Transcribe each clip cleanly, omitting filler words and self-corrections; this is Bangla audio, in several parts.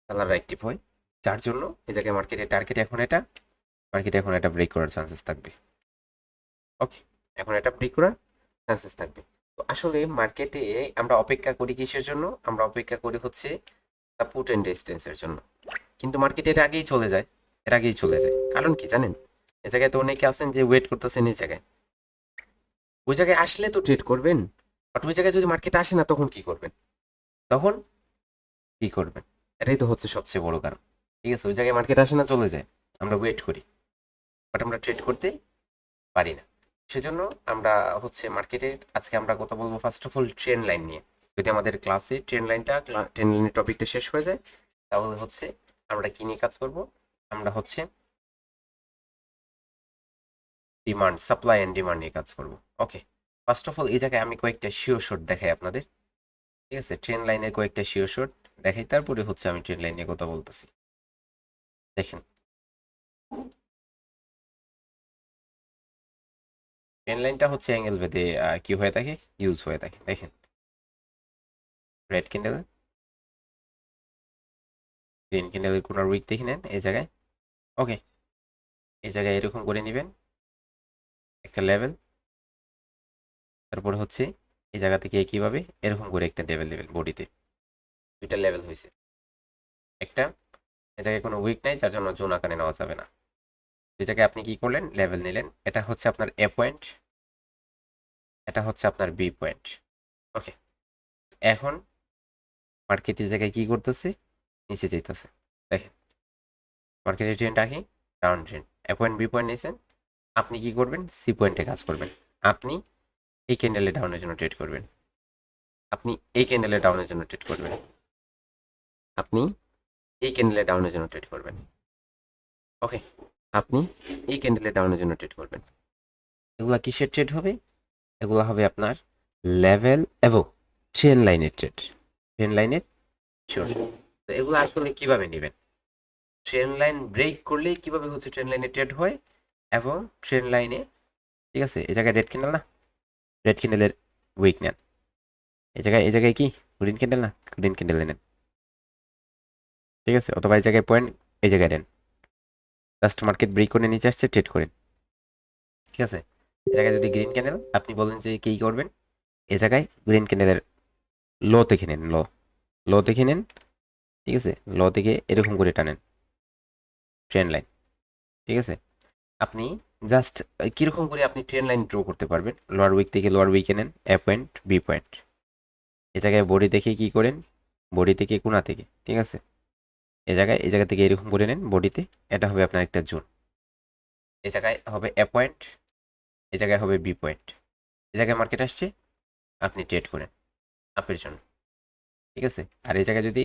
সেলার অ্যাক্টিভ হয়, যার জন্য এই জায়গায় মার্কেটে টার্গেট এখন এটা ব্রেক করার চান্সেস থাকবে। ওকে, এখন এটা ব্রেক করার চান্সেস থাকবে। তো আসলে মার্কেটে আমরা অপেক্ষা করি কিসের জন্য? আমরা অপেক্ষা করি হচ্ছে সাপোর্ট এন্ড রেজিস্ট্যান্সের জন্য। কিন্তু মার্কেট এর আগেই চলে যায়। কারণ কি জানেন? এ জায়গায় তো অনেকে আছেন যে ওয়েট করতেছেন এই জায়গায়। ওই জায়গায় আসলে তো ট্রেড করবেন। বাট ওই জায়গায় যদি মার্কেট আসে না তখন কি করবেন? তখন কি করবেন? এটাই তো হচ্ছে সবচেয়ে বড় কারণ। ঠিক আছে? ওই জায়গায় মার্কেট আসে না, চলে যায়। আমরা ওয়েট করি। বাট আমরা ট্রেড করতে পারি না। সেজন্য আমরা হচ্ছে মার্কেটের আজকে আমরা কথা বলবো first of all trend line নিয়ে। যদি আমাদের ক্লাসে ট্রেন্ড লাইনের টপিকটা শেষ হয়ে যায়, তাহলে হচ্ছে আমরা কি নিয়ে কাজ করব? আমরা হচ্ছে ডিমান্ড, সাপ্লাই অ্যান্ড ডিমান্ড নিয়ে কাজ করব। ওকে, ফার্স্ট অফ অল এই জায়গায় আমি কয়েকটা শিওর শর্ট দেখাই আপনাদের। ঠিক আছে, ট্রেন্ড লাইনের কয়েকটা শিওর শর্ট দেখাই, তারপরে হচ্ছে আমি ট্রেন্ড লাইন নিয়ে কথা বলতেছি। দেখেন, ট্রেন্ড লাইনটা হচ্ছে অ্যাঙ্গেল ভেদে কি হয়ে থাকে, ইউজ হয়ে থাকে। দেখেন, রেড ক্যান্ডেল, গ্রিন ক্যান্ডেলের কোনো উইক দেখে নেন এই জায়গায়। ওকে, এই জায়গায় এরকম করে নেবেন একটা লেভেল, তারপরে হচ্ছে এই জায়গা থেকে একইভাবে এরকম করে একটা লেভেল দেবেন বডিতে। দুইটা লেভেল হয়েছে, একটা এই জায়গায় কোনো উইক নাই, যার জন্য জোন আকারে নেওয়া যাবে না। এই জায়গায় আপনি কি করলেন, লেভেল নিলেন। এটা হচ্ছে আপনার এ পয়েন্ট, এটা হচ্ছে আপনার বি পয়েন্ট। ওকে, এখন মার্কেট এই জায়গায় কি করতেছে, নিচে যেতেছে। দেখেন, মার্কেটের ট্রেন্ডটা কি, ডাউন ট্রেন্ড। এ পয়েন্ট বি পয়েন্ট নিয়েছেন, আপনি কি করবেন, সি পয়েন্টে কাজ করবেন। আপনি এই ক্যান্ডেলে ডাউনের জন্য ট্রেড করবেন, আপনি এই ক্যান্ডেলে ডাউনের জন্য ট্রেড করবেন, আপনি এই ক্যান্ডেলে ডাউনের জন্য ট্রেড করবেন। ওকে, আপনি এই ক্যান্ডেলে ডাউনের জন্য ট্রেড করবেন। এগুলা কিসের ট্রেড হবে? এগুলো হবে আপনার লেভেল এবং ট্রেন লাইনের ট্রেড। ট্রেন লাইনের শিওর। তো এগুলো আসলে কিভাবে নেবেন? ট্রেন লাইন ব্রেক করলে কিভাবে হচ্ছে ট্রেন লাইনে ট্রেড হয়, এবং ট্রেন লাইনে, ঠিক আছে, এই জায়গায় রেড ক্যান্ডেল না, রেড ক্যান্ডেলের উইক নেন। এই জায়গায় কি গ্রিন ক্যান্ডেল না, গ্রিন ক্যান্ডেল নেন। ঠিক আছে, অথবা এই জায়গায় পয়েন্ট, এই জায়গায় নেন। জাস্ট মার্কেট ব্রেক করে নিচে আসছে, ট্রেড করেন। ঠিক আছে, এই জায়গায় যদি গ্রিন ক্যান্ডেল, আপনি বলেন যে কি করবেন, এই জায়গায় গ্রিন ক্যান্ডেলের লো দেখে নেন, লো দেখে নেন। ঠিক আছে, লো থেকে এরকম করে টানেন ট্রেন লাইন। ঠিক আছে, আপনি জাস্ট কিরকম করে আপনি ট্রেন লাইন ড্র করতে পারবেন? লোয়ার উইক থেকে লোয়ার উইকে নেন, এ পয়েন্ট বি পয়েন্ট। এই জায়গায় বডি দেখে কি করেন, বডি থেকে কোনা থেকে। ঠিক আছে, এই জায়গা থেকে এরকম করে নেন বডিতে। এটা হবে আপনার একটা জোন। এই জায়গায় হবে এ পয়েন্ট, এই জায়গায় হবে বি পয়েন্ট। এই জায়গায় মার্কেট আসছে, আপনি ট্রেড করেন আপের জন্য। ঠিক আছে, আর এই জায়গায় যদি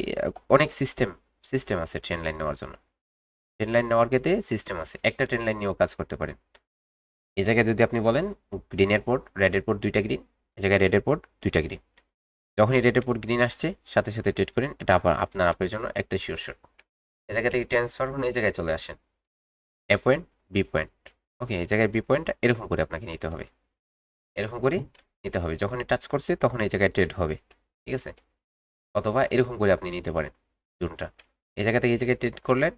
অনেক সিস্টেম আছে ট্রেন লাইন নেওয়ার জন্য। ট্রেন লাইন নেওয়ার ক্ষেত্রে সিস্টেম আছে, একটা ট্রেন লাইন নিয়েও কাজ করতে পারেন। এই জায়গায় যদি আপনি বলেন গ্রিনের পোর্ট, রেডের পোর্ট দুইটা গ্রিন, এই জায়গায় রেডের পোর্ট দুইটা গ্রিন। যখনই রেডের পোর্ট গ্রিন আসছে, সাথে সাথে ট্রেড করেন। এটা আপনার আপের জন্য একটা শিওর শট। এই জায়গা থেকে ট্রান্সফার হন, এই জায়গায় চলে আসেন, এ পয়েন্ট বি পয়েন্ট। ওকে, এই জায়গায় বি পয়েন্টটা এরকম করে আপনাকে নিতে হবে, এরকম করে নিতে হবে। যখনই টাচ করছে তখন এই জায়গায় ট্রেড হবে। ঠিক আছে, অথবা এরকম করে আপনি নিতে পারেন জোনটা। এই জায়গা থেকে এই জায়গায় ট্রেড করলেন,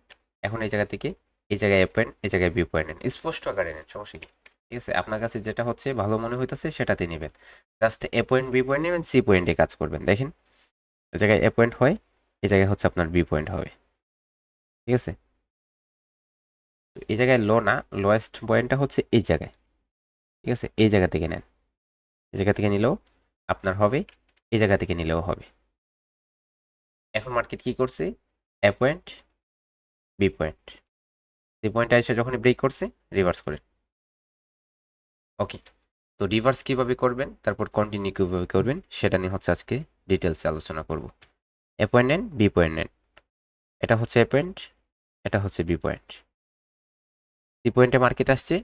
এখন এই জায়গা থেকে এই জায়গায় এ পয়েন্ট, এই জায়গায় বি পয়েন্ট নেন, স্পষ্ট আকারে নেন, সমস্যা কি? ঠিক আছে, আপনার কাছে যেটা হচ্ছে ভালো মনে হইতেছে সেটাতে নেবেন। Just a point B point নেবেন, সি পয়েন্টে কাজ করবেন। দেখেন, এই জায়গায় এ পয়েন্ট হয়, এই জায়গায় হচ্ছে আপনার বি পয়েন্ট হবে। ঠিক আছে, তো এই জায়গায় লো না, লোয়েস্ট পয়েন্টটা হচ্ছে এই জায়গায়। ঠিক আছে, এই জায়গা থেকে নেন, এই জায়গা থেকে নিলেও আপনার হবে, এই জায়গা থেকে নিলেও হবে। এখন মার্কেট কি করছে, এ পয়েন্ট বি পয়েন্ট, সি পয়েন্টে এসে যখনই ব্রেক করছে, রিভার্স করে। ওকে, তো রিভার্স কিভাবে করবেন, তারপর কন্টিনিউ কিভাবে করবেন, সেটা নিয়ে হচ্ছে আজকে ডিটেলসে আলোচনা করব। এ পয়েন্ট নেন, বি পয়েন্ট নেন। এটা হচ্ছে এ পয়েন্ট, এটা হচ্ছে বি পয়েন্ট। সি পয়েন্টে মার্কেট আসছে,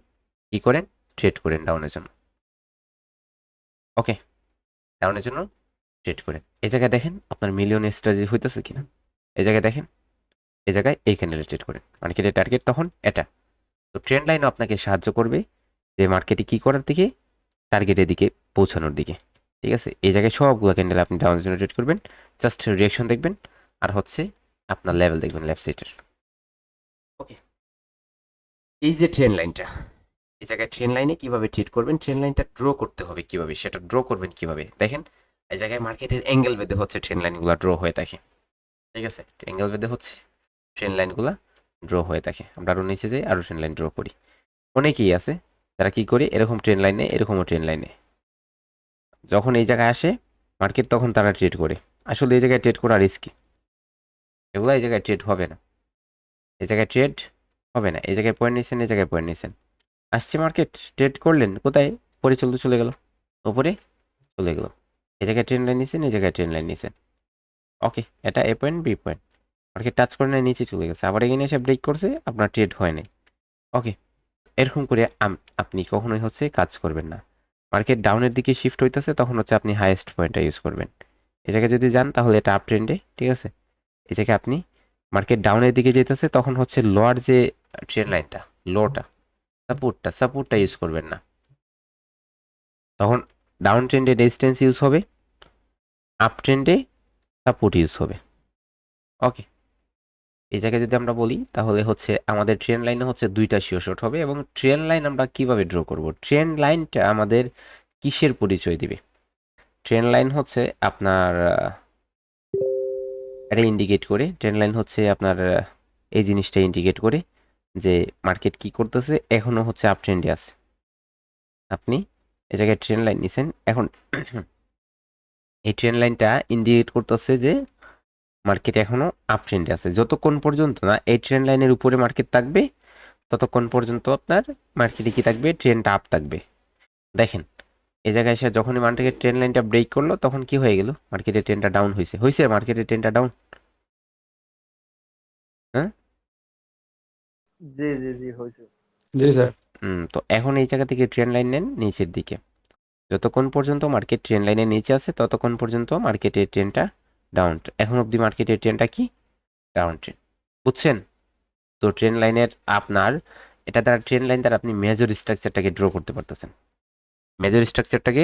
কি করেন, ট্রেড করেন ডাউনের জন্য। ওকে, ডাউনের জন্য ট্রেড করেন। এই জায়গায় দেখেন আপনার মিলিয়ন স্ট্র্যাটেজি হইতেছে কিনা। এই জায়গায় দেখেন, এই জায়গায় এই ক্যান্ডেলে ট্রেড করেন, মার্কেটের টার্গেট তখন এটা। তো ট্রেন্ড লাইনও আপনাকে সাহায্য করবে যে মার্কেটে কি করার দিকে, টার্গেটের দিকে পৌঁছানোর দিকে। ঠিক আছে, এই জায়গায় সবগুলো ক্যান্ডেল আপনি ডাউনের জন্য ট্রেড করবেন, জাস্ট রিয়াকশন দেখবেন। আর হচ্ছে আপনার লেভেল দেখবেন লেফট সাইডের। ওকে, এই যে ট্রেন লাইনটা, এই জায়গায় ট্রেন লাইনে কিভাবে ট্রিট করবেন, ট্রেন লাইনটা ড্র করতে হবে কিভাবে, সেটা ড্র করবেন কিভাবে দেখেন। এই জায়গায় মার্কেটের অ্যাঙ্গেল বেঁধে হচ্ছে ট্রেন লাইনগুলো ড্র হয়ে থাকে, ঠিক আছে, অ্যাঙ্গেল বেঁধে হচ্ছে ট্রেন লাইনগুলো ড্র হয়ে থাকে। আমরা আরও নিচে যাই, আরও ট্রেন লাইন ড্র করি। অনেকেই আছে তারা কি করে, এরকম ট্রেন লাইনে, এরকমও ট্রেন লাইনে যখন এই জায়গায় আসে মার্কেট, তখন তারা ট্রেড করে। আসলে এই জায়গায় ট্রেড করা রিস্কি, এগুলো এই জায়গায় ট্রেড হবে না, এই জায়গায় ট্রেড হবে না। এই জায়গায় পয়েন্ট নিয়েছেন, এই জায়গায় পয়েন্ট নিয়েছেন, আসছে মার্কেট, ট্রেড করলেন কোথায়, পরে চলে গেল, ওপরে চলে গেল। এই জায়গায় ট্রেন লাইন নিয়েছেন, এই জায়গায় ট্রেন লাইন নিয়েছেন, ওকে, এটা A point B point, market touch করে নেয়, নিচে চলে গেছে, আবার এখানে এসে ব্রেক করছে, আপনার ট্রেড হয় নাই। ওকে, এরকম করে আপনি কখনোই হচ্ছে কাজ করবেন না। মার্কেট ডাউনের দিকে শিফট হইতেছে, তখন হচ্ছে আপনি হাইয়েস্ট পয়েন্টটা ইউজ করবেন। এই জায়গায় যদি যান তাহলে এটা আপ ট্রেন্ডে, ঠিক আছে। এই জায়গায় আপনি মার্কেট ডাউনের দিকে যেতেছে, তখন হচ্ছে লোয়ার যে ট্রেন লাইনটা, লোটা, সাপোর্টটা ইউজ করবেন না। তখন ডাউন ট্রেন্ডে রেজিস্ট্যান্স ইউজ হবে, আপ ট্রেন্ডে সাপোর্ট ইউজ হবে। ওকে, এই জায়গায় যদি আমরা বলি তাহলে হচ্ছে আমাদের ট্রেন লাইনে হচ্ছে দুইটা শিওর শট হবে। এবং ট্রেন লাইন আমরা কিভাবে ড্র করব, ট্রেন লাইনটা আমাদের কিসের পরিচয় দিবে? ট্রেন লাইন হচ্ছে আপনার এটা ইন্ডিকেট করে, ট্রেন লাইন হচ্ছে আপনার এই জিনিসটা ইন্ডিকেট করে যে মার্কেট কি করতেছে, এখনো হচ্ছে আপ ট্রেন্ডে আছে। আপনি এই জায়গায় ট্রেন লাইন নিছেন, এখন এই ট্রেন লাইনটা ইন্ডিকেট করতেছে যে মার্কেট এখনো আপ ট্রেন্ডে আছে। যতক্ষণ পর্যন্ত না এই ট্রেন লাইনের উপরে মার্কেট থাকবে, ততক্ষণ পর্যন্ত আপনার মার্কেটে কি থাকবে, ট্রেনটা আপ থাকবে। দেখেন এই জায়গায় এসে যখনই মার্কেটের ট্রেন লাইনটা ব্রেক করলো, তখন কি হয়ে গেল, মার্কেটের ট্রেনটা ডাউন হয়েছে মার্কেটের ট্রেনটা ডাউন। হ্যাঁ, জি জি জি হয়েছে। জি স্যার। তো এখন এই জায়গা থেকে ট্রেন লাইন নেন নিচের দিকে। যতক্ষণ পর্যন্ত মার্কেট ট্রেন লাইনের নিচে আছে, ততক্ষণ পর্যন্ত মার্কেটের ট্রেনটা ডাউন। এখন অবধি মার্কেটের ট্রেনটা কি, ডাউন ট্রেন, বুঝছেন? তো ট্রেন লাইনের আপনার এটা দ্বারা, ট্রেন লাইন দ্বারা আপনি মেজর স্ট্রাকচারটাকে ড্র করতে পারতেছেন, মেজর স্ট্রাকচারটাকে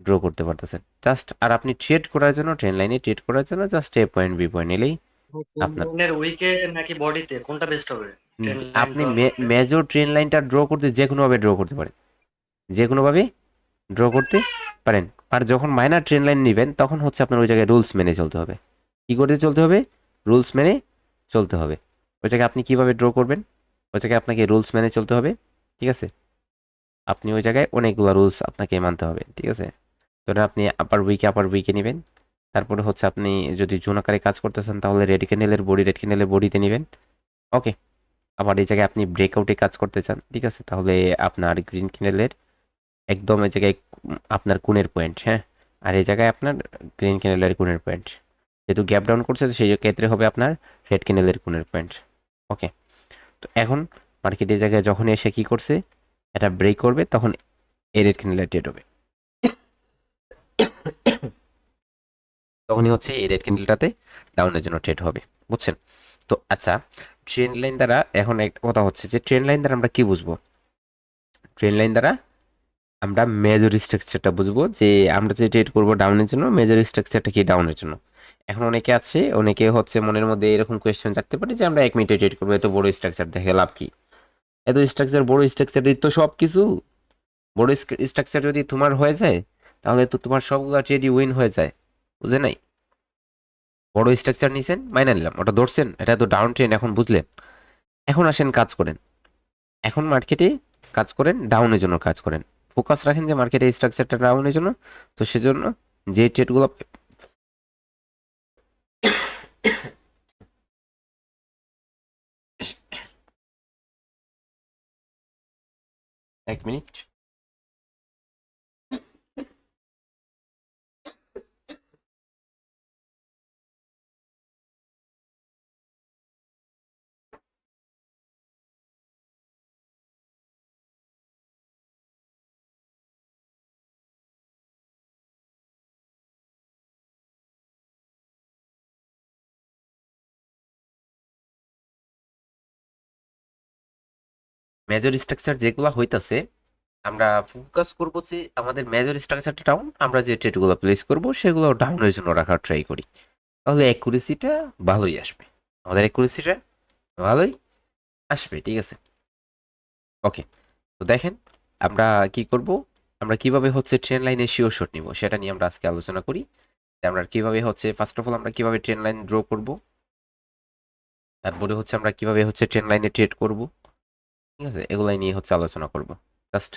ড্র করতে পারতেছেন জাস্ট। আর আপনি ট্রেড করার জন্য, ট্রেন লাইনে ট্রেড করার জন্য just a point B point এলেই আপনার, ট্রেনের উইকে নাকি বডিতে কোনটা বেস্ট হবে ট্রেন লাইন আপনি ড্র করতে? মেজর ট্রেন লাইনটা ড্র করতে যে কোনোভাবে ড্র করতে পারেন, যে কোনোভাবে ড্র করতে পারেন। আর যখন মাইনার ট্রেন লাইন নেবেন, তখন হচ্ছে আপনার ওই জায়গায় রুলস মেনে চলতে হবে। কী করতে চলতে হবে, রুলস মেনে চলতে হবে। ওই জায়গায় আপনি কীভাবে ড্র করবেন, ওই জায়গায় আপনাকে রুলস মেনে চলতে হবে, ঠিক আছে। আপনি ওই জায়গায় অনেকগুলো রুলস আপনাকে মানতে হবে, ঠিক আছে। ধরেন আপনি আপার উইকে নেবেন, তারপরে হচ্ছে আপনি যদি জোন আকারে কাজ করতেছেন তাহলে রেড ক্যান্ডেলের বডিতে নেবেন, ওকে। আবার এই জায়গায় আপনি ব্রেকআউটে কাজ করতে চান, ঠিক আছে, তাহলে আপনার গ্রিন ক্যান্ডেলের একদম এই জায়গায় আপনার কোণের পয়েন্ট, হ্যাঁ। আর এই জায়গায় আপনার গ্রিন ক্যান্ডেলের কোণের পয়েন্ট, যেহেতু গ্যাপ ডাউন করছে সেই ক্ষেত্রে হবে আপনার রেড ক্যান্ডেলের কোণের পয়েন্ট, ওকে। তো এখন মার্কেট এই জায়গায় যখন এসে কি করছে, এটা ব্রেক করবে, তখন এই রেড ক্যান্ডেলের ট্রেড হবে, তখনই হচ্ছে এই রেড ক্যান্ডেলটাতে ডাউনের জন্য ট্রেড হবে, বুঝছেন? তো আচ্ছা, ট্রেন লাইন দ্বারা এখন একটা কথা হচ্ছে যে ট্রেন লাইন দ্বারা আমরা কি বুঝবো, ট্রেন লাইন দ্বারা আমরা মেজর স্ট্রাকচারটা বুঝবো, যে আমরা যে ট্রেড করবো ডাউনের জন্য, মেজর স্ট্রাকচারটা কি ডাউনের জন্য। এখন অনেকে হচ্ছে মনের মধ্যে এরকম কোয়েশ্চেন থাকতে পারে যে আমরা 1 মিনিটে ট্রেড করবো, এত বড় স্ট্রাকচার দেখে লাভ কি, বড় স্ট্রাকচার তো সব কিছু, বড় স্ট্রাকচার যদি তোমার হয়ে যায় তাহলে তো তোমার সবগুলো ট্রেডই উইন হয়ে যায়, বুঝে নাই? বড় স্ট্রাকচার নিছেন, মাইনা নিলাম, ওটা ধরছেন, এটা তো ডাউন ট্রেন, এখন বুঝলেন। এখন আসেন কাজ করেন, এখন মার্কেটে কাজ করেন, ডাউনের জন্য কাজ করেন, ফোকাস রাখেন যে মার্কেটে স্ট্রাকচারটা ডাউনের জন্য। তো সেজন্য যে ট্রেডগুলো, এক মিনিট, মেজর স্ট্রাকচার যেগুলো হইতাছে, আমরা ফোকাস করবো যে আমাদের মেজর স্ট্রাকচারটা ডাউন, আমরা যে ট্রেডগুলো প্লেস করবো সেগুলো ডাউনের জন্য রাখার ট্রাই করি, তাহলে অ্যাকুরেসিটা ভালোই আসবে। আমাদের অ্যাকুরেসিটা ভালোই আসবে, ঠিক আছে। ওকে, তো দেখেন আমরা কি করব, আমরা কিভাবে হচ্ছে ট্রেন লাইনে শিওর শট নিব সেটা নিয়ে আমরা আজকে আলোচনা করি। যে আমরা কিভাবে হচ্ছে ফার্স্ট অফ অল আমরা কিভাবে ট্রেন লাইন ড্র করব, তারপরে হচ্ছে আমরা কিভাবে হচ্ছে ট্রেন লাইনে ট্রেড করব, ঠিক আছে, এগুলাই নিয়ে হচ্ছে আলোচনা করব। জাস্ট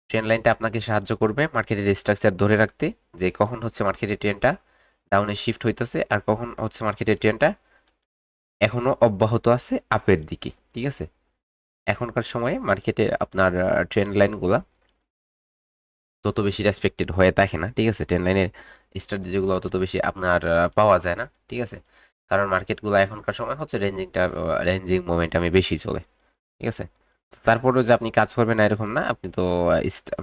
ট্রেন লাইনটা আপনাকে সাহায্য করবে মার্কেটের স্ট্রাকচার ধরে রাখতে, যে কখন হচ্ছে মার্কেটের ট্রেনটা ডাউনে শিফট হইতেছে আর কখন হচ্ছে মার্কেটের ট্রেনটা এখনো অব্যাহত আছে আপের দিকে, ঠিক আছে। এখনকার সময়ে মার্কেটে আপনার ট্রেন লাইনগুলা তত বেশি রেসপেক্টেড হয়ে থাকে না, ঠিক আছে। ট্রেন লাইনের স্ট্র্যাটেজিগুলো তত বেশি আপনার পাওয়া যায় না, ঠিক আছে। কারণ মার্কেটগুলো এখনকার সময় হচ্ছে রেঞ্জিং মোমেন্টামে বেশি চলে, ঠিক আছে। তারপরেও যে আপনি কাজ করবেন না এরকম না, আপনি তো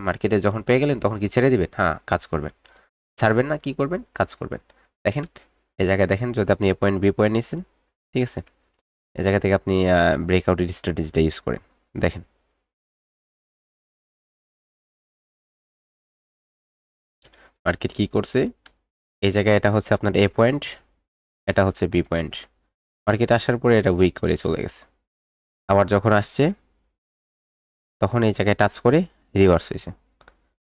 মার্কেটে যখন পেয়ে গেলেন তখন কি ছেড়ে দিবেন? হ্যাঁ, কাজ করবেন। ছাড়বেন না, কি করবেন? কাজ করবেন। দেখেন এই জায়গায় দেখেন, যদি আপনি এ পয়েন্ট বি পয়েন্ট নিয়েছেন, ঠিক আছে, এই জায়গা থেকে আপনি ব্রেকআউটের স্ট্র্যাটেজিটা ইউজ করেন। দেখেন মার্কেট কি করছে, এই জায়গায় এটা হচ্ছে আপনার এ পয়েন্ট, এটা হচ্ছে বি পয়েন্ট। মার্কেট আসার পরে এটা উইক করে চলে গেছে, আবার যখন আসছে তখন এই জায়গায় টাচ করে রিভার্স হয়েছে,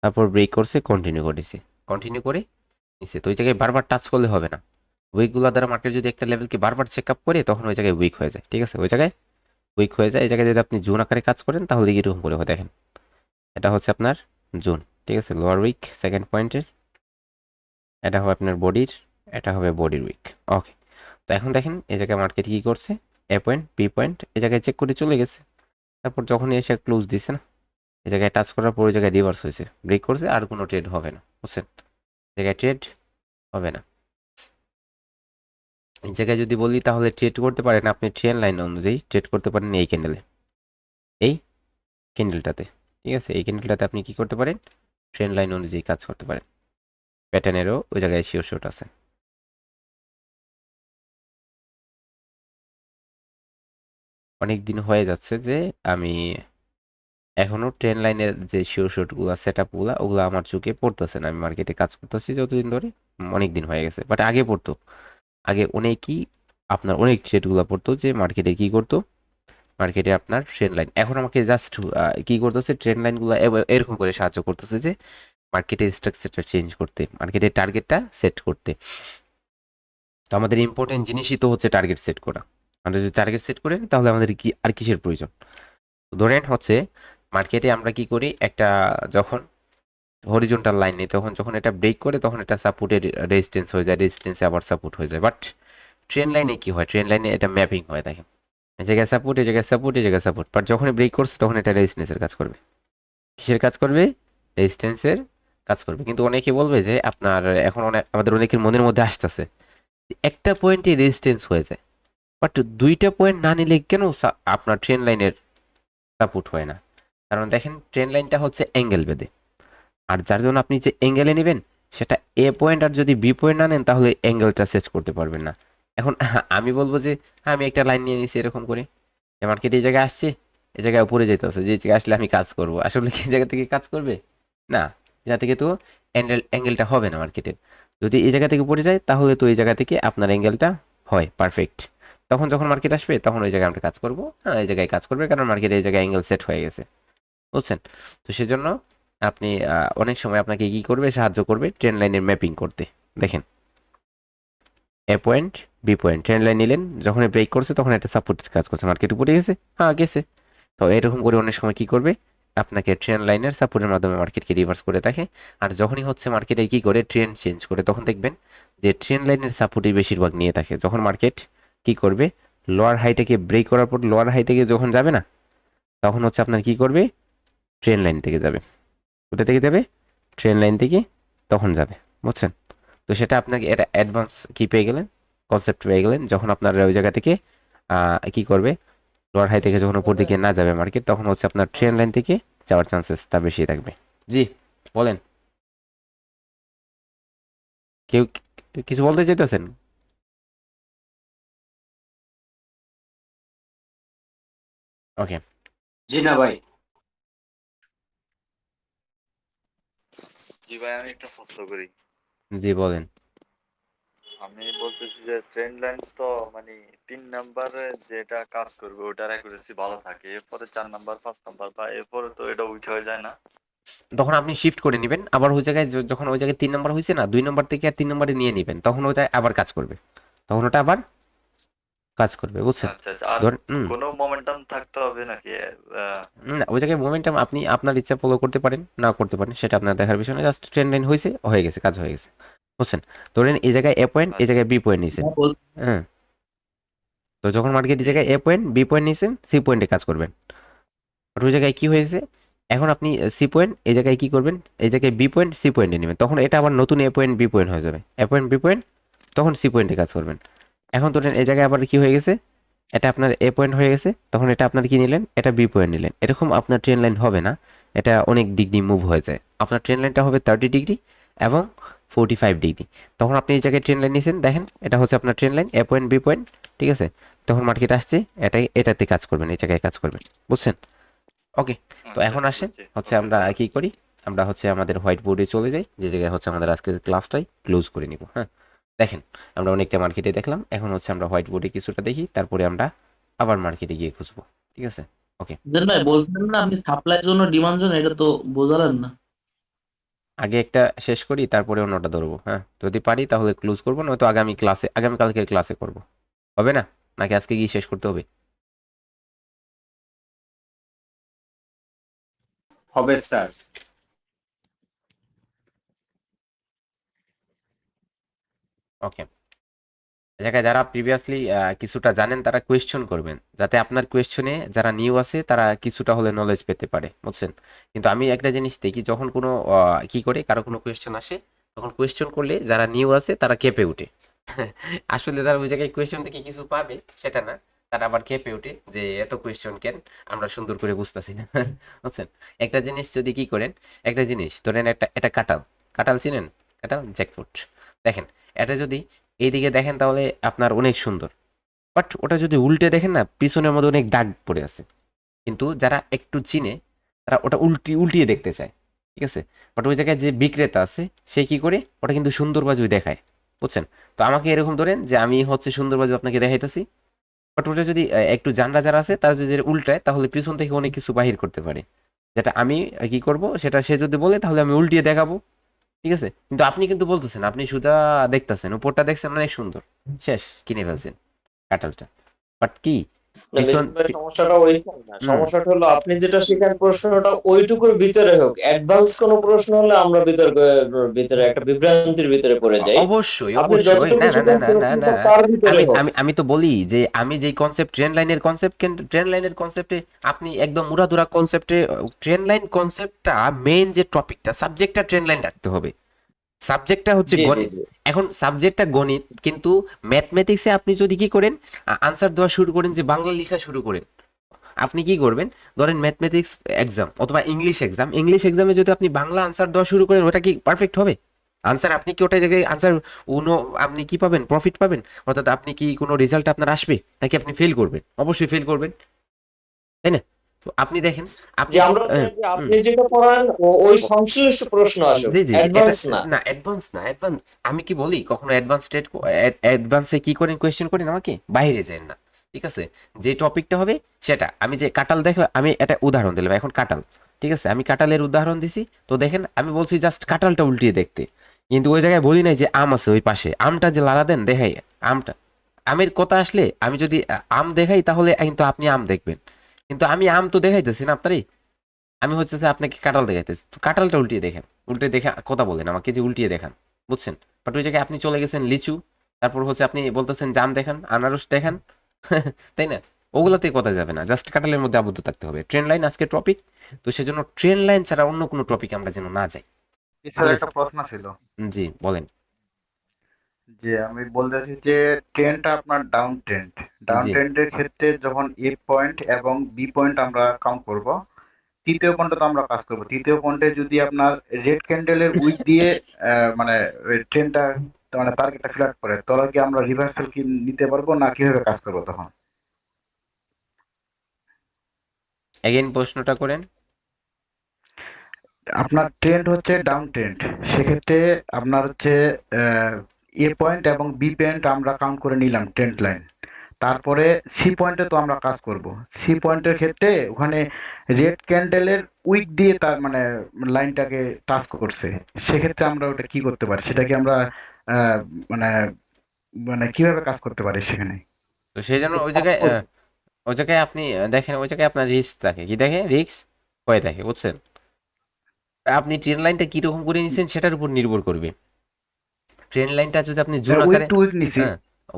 তারপর ব্রেক করছে, কন্টিনিউ করেছে, কন্টিনিউ করে নিচে। তো ওই জায়গায় বারবার টাচ করলে হবে না, উইকগুলো দ্বারা মার্কেট যদি একটা লেভেলকে বারবার চেক আপ করে তখন ওই জায়গায় উইক হয়ে যায়, ঠিক আছে। ওই জায়গায় উইক হয়ে যায়। এই জায়গায় যদি আপনি জোন আকারে কাজ করেন তাহলে এরকম করে হয়, দেখেন এটা হচ্ছে আপনার জোন, ঠিক আছে, লোয়ার উইক সেকেন্ড পয়েন্টের, এটা হবে আপনার বডির, এটা হবে বডির উইক। ওকে, তো এখন দেখেন এই জায়গায় মার্কেট কি করছে, এ পয়েন্ট বি পয়েন্ট এই জায়গায় চেক করে চলে গেছে। তারপর যখনই এসে ক্লোজ দিছে না, এই জায়গায় টাচ করার পর ওই জায়গায় রিভার্স হয়েছে, ব্রেক করছে, আর কোনো ট্রেড হবে না, বুঝছেন, জায়গায় ট্রেড হবে না। এই জায়গায় যদি বলি তাহলে ট্রেড করতে পারেন আপনি ট্রেন লাইন অনুযায়ী, ট্রেড করতে পারেন এই ক্যান্ডেলে, এই ক্যান্ডেলটাতে, ঠিক আছে। এই ক্যান্ডেলটাতে আপনি কি করতে পারেন, ট্রেন লাইন অনুযায়ী কাজ করতে পারেন। প্যাটার্নেরও ওই জায়গায় শিওর শট আছে। অনেক দিন হয়ে যাচ্ছে যে আমি এখনো ট্রেন লাইনের যে শিওর শটগুলো সেট আপগুলো ওগুলো আমার চোখে পড়তেছে না। আমি মার্কেটে কাজ করতেছি যতদিন ধরে, অনেক দিন হয়ে গেছে, বাট আগে পড়তো। আগে অনেকই আপনার অনেক ট্রেডগুলো পড়তো যে মার্কেটে কি করতো, মার্কেটে আপনার ট্রেন লাইন এখন আমাকে জাস্ট কি করতেছে, ট্রেন লাইনগুলো এরকম করে সাহায্য করতেছে যে মার্কেটের স্ট্রাকচারটা চেঞ্জ করতে, মার্কেটের টার্গেটটা সেট করতে। তো আমাদের ইম্পর্টেন্ট জিনিসই তো হচ্ছে টার্গেট সেট করা। আমরা যদি টার্গেট সেট করি তাহলে আমাদের কি আর কিসের প্রয়োজন? ধরেন হচ্ছে মার্কেটে আমরা কি করি, একটা যখন হরিজন্টাল লাইন নেই তখন যখন এটা ব্রেক করে তখন এটা সাপোর্টের রেজিস্ট্যান্স হয়ে যায়, রেজিস্ট্যান্সে আবার সাপোর্ট হয়ে যায়। বাট ট্রেন লাইনে কি হয়, ট্রেন লাইনে এটা ম্যাপিং হয়, দেখেন এই জায়গায় সাপোর্ট, এই জায়গায় সাপোর্ট, এই জায়গায় সাপোর্ট, বাট যখনই ব্রেক করছে তখন এটা রেজিস্ট্যান্সের কাজ করবে। কিসের কাজ করবে? রেজিস্ট্যান্সের কাজ করবে। কিন্তু অনেকে বলবে যে আপনার এখন অনেক আমাদের অনেকের মনের মধ্যে আসতেছে একটা পয়েন্টে রেজিস্ট্যান্স হয়ে যায়, বাট দুইটা পয়েন্ট না নিলে কেন আপনার ট্রেন লাইনের সাপোর্ট হয় না? কারণ দেখেন ট্রেন লাইনটা হচ্ছে অ্যাঙ্গেল বেঁধে, আর যার জন্য আপনি যে অ্যাঙ্গেলে নেবেন সেটা এ পয়েন্ট, আর যদি বি পয়েন্ট না নেন তাহলে অ্যাঙ্গেলটা সেট করতে পারবেন না। এখন আমি বলবো যে হ্যাঁ, আমি একটা লাইন নিয়ে নিছি এরকম করে, মার্কেট এই জায়গায় আসছে, এই জায়গায় উপরে যেতেছে, যে জায়গায় আসলে আমি কাজ করব, আসলে কি জায়গা থেকে কাজ করবে না, জায়গা থেকে তো অ্যাঙ্গেলটা হবে না মার্কেটের। যদি এই জায়গা থেকে উপরে যায় তাহলে তো এই জায়গা থেকে আপনার অ্যাঙ্গেলটা হয় পারফেক্ট, তখন যখন মার্কেট আসবে তখন ওই জায়গায় আমরা কাজ করব। হ্যাঁ, এই জায়গায় কাজ করবে কারণ মার্কেট এই জায়গায় অ্যাঙ্গেল সেট হয়ে গেছে, বুঝছেন। তো সেজন্য আপনি অনেক সময় আপনাকে কি করবে, সাহায্য করবে ট্রেন লাইনের ম্যাপিং করতে। দেখেন A point B point trend line নিলেন, যখন ব্রেক করছে তখন একটা সাপোর্টের কাজ করছে, মার্কেট উপরে গেছে, হ্যাঁ গেছে। তো এরকম করে অনেক সময় কি করবে, আপনাকে ট্রেন লাইনের সাপোর্টের মাধ্যমে মার্কেটকে রিভার্স করে থাকে। আর যখনই হচ্ছে মার্কেটে কি করে ট্রেন চেঞ্জ করে তখন দেখবেন যে ট্রেন লাইনের সাপোর্টই বেশিরভাগ নিয়ে থাকে। যখন মার্কেট কি করবে, লোয়ার হাইটাকে ব্রেক করার পর লোয়ার হাই থেকে যখন যাবে না, তখন হচ্ছে আপনার কি করবে, ট্রেন লাইন থেকে যাবে। কোথা থেকে যাবে? ট্রেন লাইন থেকে তখন যাবে, বুঝছেন। তো সেটা আপনাকে এটা অ্যাডভান্স কি পেয়ে গেলেন, কনসেপ্ট পেয়ে গেলেন। যখন আপনার ওই জায়গা থেকে কি করবে, লোয়ার হাই থেকে যখন উপর দিকে না যাবে মার্কেট, তখন হচ্ছে আপনার ট্রেন লাইন থেকে যাওয়ার চান্সেস তা বেশি থাকবে। জি বলেন, কেউ কিছু বলতে চাইতেছেন? ওকে, জি না ভাই। জি ভাই, আমি একটা প্রশ্ন করি। জি বলেন। আমি বলতেছি যে ট্রেন্ড লাইন তো মানে 3 নাম্বারে যেটা কাজ করবে ওটার অ্যাকুরেসি ভালো থাকে, এরপরে 4 নাম্বার 5 নাম্বার বা এরপরে তো এটা উইক হয়ে যায় না? তখন আপনি শিফট করে নেবেন আবার ওই জায়গায় যখন ওই জায়গায় 3 নম্বর হয়েছে না, 2 নম্বর থেকে আর 3 নম্বরে নিয়ে নেবেন, তখন ওটা আবার কাজ করবে, তখন ওটা আবার কাজ করবে, বুঝছেন? আচ্ছা আচ্ছা, আর ধরেন কোনো মোমেন্টাম থাকতে হবে নাকি? না, ওই জায়গায় মোমেন্টাম আপনি আপনার ইচ্ছা ফলো করতে পারেন, না করতে পারেন, সেটা আপনার দেখার বিষয় না, জাস্ট ট্রেন লাইন হয়েছে, হয়ে গেছে, কাজ হয়ে গেছে, বুঝছেন? ধরেন এই জায়গায় এ পয়েন্ট, এই আচ্ছা জায়গায় বি পয়েন্ট নিয়েছেন, হ্যাঁ, তো যখন মার্কেট এই জি জায়গায় জি এ পয়েন্ট বি পয়েন্ট নিয়েছেন, সি পয়েন্টে কাজ করবেন। আর ওই জায়গায় কি হয়েছে, এখন আপনি সি পয়েন্ট এই জায়গায় কি করবেন, এই জায়গায় বি পয়েন্ট সি পয়েন্টে নেবেন, তখন এটা আবার নতুন এ পয়েন্ট বি পয়েন্ট হয়ে যাবে, এ পয়েন্ট বি পয়েন্ট, তখন সি পয়েন্টে কাজ করবেন। এখন ধরেন এই জায়গায় আবার কি হয়ে গেছে, এটা আপনার এ পয়েন্ট হয়ে গেছে, তখন এটা আপনার কি নিলেন, এটা বি পয়েন্ট নিলেন, এরকম আপনার ট্রেন লাইন হবে না, এটা অনেক ডিগ্রি মুভ হয়ে যায়, আপনার ট্রেন লাইনটা হবে 30 ডিগ্রি এবং 45 ডিগ্রি। তখন আপনি এই জায়গায় ট্রেন লাইন নিয়েছেন, দেখেন এটা হচ্ছে আপনার ট্রেন লাইন এ পয়েন্ট বি পয়েন্ট, ঠিক আছে? তখন মার্কেট আসছে, এটাতে কাজ করবেন, এই জায়গায় কাজ করবেন, বুঝছেন? ওকে, তো আচ্ছা এখন আসেন বুঝছি। হচ্ছে ওকে আমরা স্যার। কি করি, আমরা হচ্ছে আমাদের হোয়াইট বোর্ডে চলে যাই, যে জায়গায় হচ্ছে আমাদের আজকের ক্লাসটাই ক্লোজ করে নিব, হ্যাঁ? দেখেন আমরা অনেকটা মার্কেটে দেখলাম, এখন হচ্ছে আমরা হোয়াইট বোর্ডে কিছুটা দেখি, তারপরে আমরা আবার মার্কেটে গিয়ে খুঁজবো, ঠিক আছে? ওকে, দেন ভাই বলছিলেন না আপনি সাপ্লাইয়ের জন্য ডিমান্ড জন্য, এটা তো বোঝালেন না। আগে একটা শেষ করি তারপরে অন্যটা ধরবো, হ্যাঁ? যদি পারি তাহলে ক্লোজ করবো, নয়তো আগামীকালকের ক্লাসে করবো, হবে না? নাকি আজকে গিয়ে শেষ করতে হবে? হবে স্যার। ওকে, এ জায়গায় যারা প্রিভিয়াসলি কিছুটা জানেন তারা কোয়েশ্চন করবেন, যাতে আপনার কোয়েশ্চনে যারা নিউ আছে তারা কিছুটা হলে নলেজ পেতে পারে, বুঝছেন? কিন্তু আমি একটা জিনিস দেখি, যখন কোনো কি করে কারো কোনো কোয়েশ্চন আসে, তখন কোয়েশ্চন করলে যারা নিউ আছে তারা কেঁপে ওঠে। আসলে তারা ওই জায়গায় কোয়েশ্চন থেকে কিছু পাবে সেটা না, তারা আবার কেঁপে ওঠে যে এত কোয়েশ্চন কেন, আমরা সুন্দর করে বুঝতেছি না। বুঝছেন? একটা জিনিস যদি কি করেন, একটা জিনিস ধরেন, এটা কাঁঠাল, কাঁঠাল চিনেন? কাঁঠাল জ্যাকফ্রুট, দেখেন এটা যদি এইদিকে দেখেন তাহলে আপনার অনেক সুন্দর, বাট ওটা যদি উল্টে দেখেন না, পিছনের মধ্যে অনেক দাগ পড়ে আছে, কিন্তু যারা একটু চিনে তারা ওটা উল্টিয়ে দেখতে চায়, ঠিক আছে? বাট ওই জায়গায় যে বিক্রেতা আছে সে কি করে ওটা কিন্তু সুন্দর বাজু দেখায়, বুঝছেন? তো আমাকে এরকম ধরেন যে আমি হচ্ছে সুন্দর বাজু আপনাকে দেখাইতেছি, বাট ওটা যদি একটু জানরা যারা আছে তারা যদি উল্টায়, তাহলে পিছন থেকে অনেক কিছু বাহির করতে পারে, যেটা আমি কি করব, সেটা সে যদি বলে তাহলে আমি উল্টিয়ে দেখাবো, ঠিক আছে? কিন্তু আপনি কিন্তু বলতেছেন, আপনি সুদা দেখতেছেন, উপরটা দেখছেন অনেক সুন্দর, শেষ কিনে ফেলছেন কাঁঠালটা, বাট কি না পিছন মিস্টার ভাই, সমস্যাটা ওইখানে না, হুম, সমস্যাটা হলো আপনি যেটা শিখেন প্রশ্নটা ওইটুকুর ভিতরে হোক, অ্যাডভান্স কোনো প্রশ্ন হলে আমরা ভিতরে একটা বিভ্রান্তির ভিতরে পড়ে যাই। অবশ্যই আপনি অবশ্যই, যতটুকু না না না শিখেন না না না, প্রশ্নটা তার ভিতরে আমি হোক। আমি আমি তো বলি যে আমি যেই কনসেপ্ট ট্রেন লাইনের কনসেপ্টে আপনি একদম মুরাদুরা কনসেপ্টে, ট্রেন লাইন কনসেপ্টটা মেইন যে টপিকটা সাবজেক্টটা ট্রেন লাইন রাখতে হবে, সাবজেক্টটা হচ্ছে জি জি গণিত। জি। এখন সাবজেক্টটা গণিত, কিন্তু ম্যাথমেটিক্সে আপনি যদি কি করেন, আনসার দেওয়া শুরু করেন, যে বাংলা লেখা শুরু করেন, আপনি কি করবেন, ধরেন ম্যাথমেটিক্স এক্সাম অথবা ইংলিশ এক্সামে যদি আপনি বাংলা আনসার দেওয়া শুরু করেন, ওটা কি পারফেক্ট হবে আনসার? আপনি কি ওটা জায়গায় আনসার উনো আপনি কি পাবেন, প্রফিট পাবেন, অর্থাৎ আপনি কি কোনো রেজাল্ট আপনার আসবে, নাকি আপনি ফেল করবেন? অবশ্যই ফেল করবেন, তাই না? তো আপনি দেখেন, আপনি যে আমরা চাই যে হুম, আপনি যেটা পড়ান ওই সংশ্লিষ্ট প্রশ্ন আসুক, জি জি জি, এটা অ্যাডভান্স না। না, অ্যাডভান্স আমি কি বলি, কখনো অ্যাডভান্সে কি করেন, কোয়েশ্চেন করেন আমাকে, বাইরে যান না, ঠিক আছে? যে টপিকটা হবে সেটা, আমি যে কাঁঠাল দেখলাম, আমি এটা উদাহরণ দিলাম, এখন কাঁঠাল, ঠিক আছে? আমি কাঁঠালের উদাহরণ দিছি, তো দেখেন আমি বলছি জাস্ট কাঁঠালটা উল্টিয়ে দেখতে, কিন্তু ওই জায়গায় বলি নাই যে আম আছে ওই পাশে, আমটা যে লাড়া দেন দেখাই, আমটা, আমের কথা আসলে আমি যদি আম দেখাই তাহলে কিন্তু আপনি আম দেখবেন, কিন্তু আমি আম তো দেখাইতেছি না আপনারই, আমি হচ্ছে যে আপনাকে কাঁঠাল দেখাইতেছি, তো কাঁঠালটা উল্টিয়ে দেখেন, উল্টে দেখে কথা বলেন আমাকে যে উল্টিয়ে দেখান, বুঝছেন? বাট ওই জায়গায় আপনি চলে গেছেন লিচু, তারপর হচ্ছে আপনি বলতেছেন জাম দেখান, আনারস দেখান। তাই না? ওগুলাতে কথা যাবে না, জাস্ট কাঁঠালের মধ্যে আবদ্ধ থাকতে হবে। ট্রেন লাইন আজকে টপিক, তো সেজন্য ট্রেন লাইন ছাড়া অন্য কোনো টপিক আমরা যেন না যাই, স্যার ঠিক আছে? একটা প্রশ্ন ছিল, জি বলেন। যে আমি বলতেছি যে ট্রেন্ডটা আপনার ডাউন জি, ট্রেন্ডের ক্ষেত্রে যখন এ পয়েন্ট এবং বি পয়েন্ট আমরা কাউন্ট করব, তৃতীয় পয়েন্টে তো আমরা কাজ করব, তৃতীয় পয়েন্টে যদি আপনার রেড ক্যান্ডেলের উইক দিয়ে মানে ওই ট্রেনটা মানে টার্গেটটা ফ্ল্যাট করে, তাহলে কি আমরা রিভার্সাল কি নিতে পারবো, না কিভাবে কাজ করবো তখন? এগেইন প্রশ্নটা করেন। আপনার ট্রেন্ড হচ্ছে ডাউন ট্রেন্ড, সেক্ষেত্রে আপনার হচ্ছে এ পয়েন্ট এবং বি পয়েন্ট আমরা কাউন্ট করে নিলাম ট্রেন্ড লাইন। তারপরে সি পয়েন্টে তো আমরা কাজ করব। সি পয়েন্টের ক্ষেত্রে ওখানে রেড ক্যান্ডেলের উইক দিয়ে তার মানে লাইনটাকে টাচ করছে, সেক্ষেত্রে আমরা ওটা কি করতে পারি, সেটা কি আমরা আহ, মানে মানে কিভাবে কাজ করতে পারি সেখানে? তো সেই জন্য ওই জায়গায় আপনি দেখেন, ওই জায়গায় আপনার রিস্ক থাকে, কি দেখে রিস্ক হয়ে থাকে, বুঝছেন? আপনি ট্রেন লাইনটা কিরকম করে নিছেন সেটার উপর নির্ভর করবে। ট্রেন লাইনটা যদি আপনি জোন উইক আকারে, টু উইক নিছি। হ্যাঁ,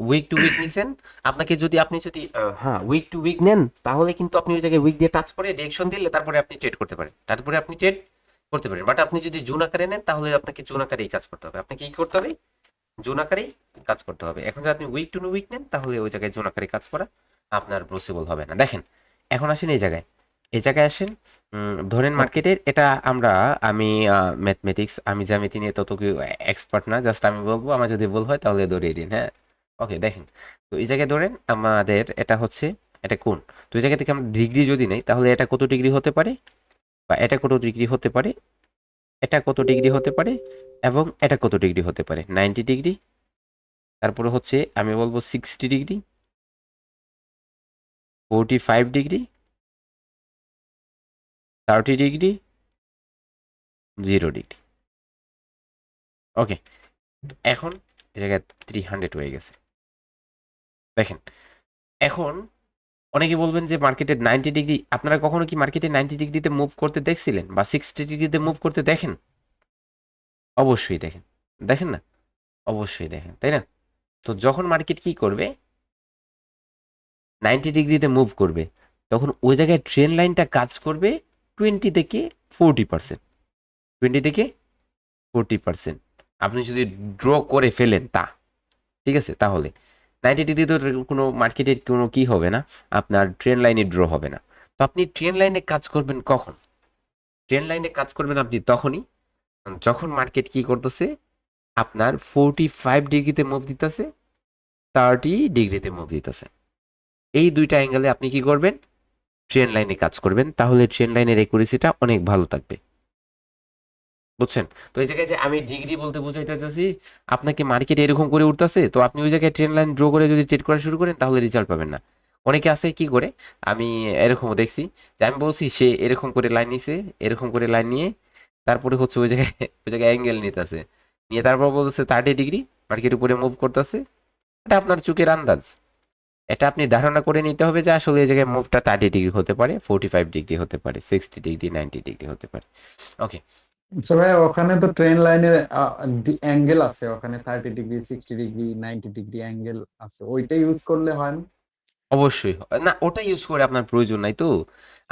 উইক টু উইক নিছেন, আপনাকে যদি আপনি যদি হ্যাঁ উইক টু উইক নেন, তাহলে কিন্তু আপনি ওই জায়গায় উইক দিয়ে টাচ করে ডিরেকশন দিলে তারপরে আপনি ট্রেড করতে পারেন, তারপরে আপনি ট্রেড করতে পারেন। বাট আপনি যদি জোন আকারে নেন, তাহলে আপনাকে জোন আকারেই কাজ করতে হবে। আপনাকে কি করতে হবে? জোন আকারেই কাজ করতে হবে। এখন যদি আপনি উইক টু উইক নেন, তাহলে ওই জায়গায় জোন আকারে কাজ করা আপনার পসিবল হবে না। দেখেন, এখন আসেন এই জায়গায়, এই জায়গায় আসেন। ধরেন মার্কেটের এটা আমি ম্যাথমেটিক্স, আমি জ্যামিতি নিয়ে তত কি এক্সপার্ট না, জাস্ট আমি বলবো, আমার যদি ভুল হয় তাহলে ধরিয়ে দিন, হ্যাঁ? ওকে, দেখেন, তো এই জায়গায় ধরেন আমাদের এটা হচ্ছে, এটা কোণ। তো এই জায়গা থেকে আমরা ডিগ্রি যদি নেই, তাহলে এটা কত ডিগ্রি হতে পারে, বা এটা কত ডিগ্রি হতে পারে, এটা কত ডিগ্রি হতে পারে, এবং এটা কত ডিগ্রি হতে পারে, 90 ডিগ্রি। তারপরে হচ্ছে আমি বলবো 60 ডিগ্রি, 45 ডিগ্রি, 30 ডিগ্রি, 0 ডিগ্রি। ওকে, এখন এই জায়গায় 300 হয়ে গেছে। দেখেন, এখন অনেকে বলবেন যে মার্কেটে 90 ডিগ্রি, আপনারা কখনো কি মার্কেটে 90 ডিগ্রিতে মুভ করতে দেখছিলেন, বা 60 ডিগ্রিতে মুভ করতে দেখেন? অবশ্যই দেখেন, দেখেন না? অবশ্যই দেখেন, তাই না? তো যখন মার্কেট কি করবে, 90 ডিগ্রিতে মুভ করবে, তখন ওই জায়গায় ট্রেন লাইনটা কাজ করবে 20 থেকে 40%, 20 থেকে 40%। আপনি যদি ড্র করে ফেলেন ঠিক আছে, তাহলে 90 ডিগ্রি তো কোনো মার্কেটের কোনো কি হবে না, আপনার ট্রেন লাইনে ড্র হবে না। তো আপনি ট্রেন লাইনে কাজ করবেন কখন? ট্রেন লাইনে কাজ করবেন আপনি তখনই যখন মার্কেট কি করতেছে, আপনার 45 ডিগ্রিতে মুভ দিতেছে, 30 ডিগ্রিতে মুভ দিতেছে। এই দুইটা অ্যাঙ্গেলে আপনি কি করবেন? ট্রেন লাইনে কাজ করবেন, তাহলে ট্রেন লাইনের একুরেসিটা অনেক ভালো থাকবে, বুঝছেন? তো এই জায়গায় যে আমি ডিগ্রি বলতে বুঝাইতে চাচ্ছি, আপনাকে মার্কেটে এরকম করে উঠতেছে, তো আপনি ওই জায়গায় ট্রেন লাইন ড্র করে যদি ট্রেড করা শুরু করেন, তাহলে রেজাল্ট পাবেন না। অনেকে আছে কি করে, আমি এরকমও দেখছি, যে আমি বলছি সে এরকম করে লাইন নিছে, এরকম করে লাইন নিয়ে তারপরে হচ্ছে ওই জায়গায় অ্যাঙ্গেল নিতেছে, নিয়ে তারপর বলতেছে 30 ডিগ্রি মার্কেট উপরে মুভ করতেছে। এটা আপনার চোখের আন্দাজ, এটা আপনি ধারণা করে নিতে হবে যে আসলে এই জায়গায় মুভটা 30 ডিগ্রি হতে পারে, 45 ডিগ্রি হতে পারে, 60 ডিগ্রি, 90 ডিগ্রি হতে পারে। ওকে, আচ্ছা ভাই, ওখানে তো ট্রেন লাইনের অ্যাঙ্গেল আছে, ওখানে 30 ডিগ্রি, 60 ডিগ্রি, 90 ডিগ্রি অ্যাঙ্গেল আছে, ওইটা ইউজ করলে হয় না? অবশ্যই না, ওটা ইউজ করে আপনার প্রয়োজন নাই তো।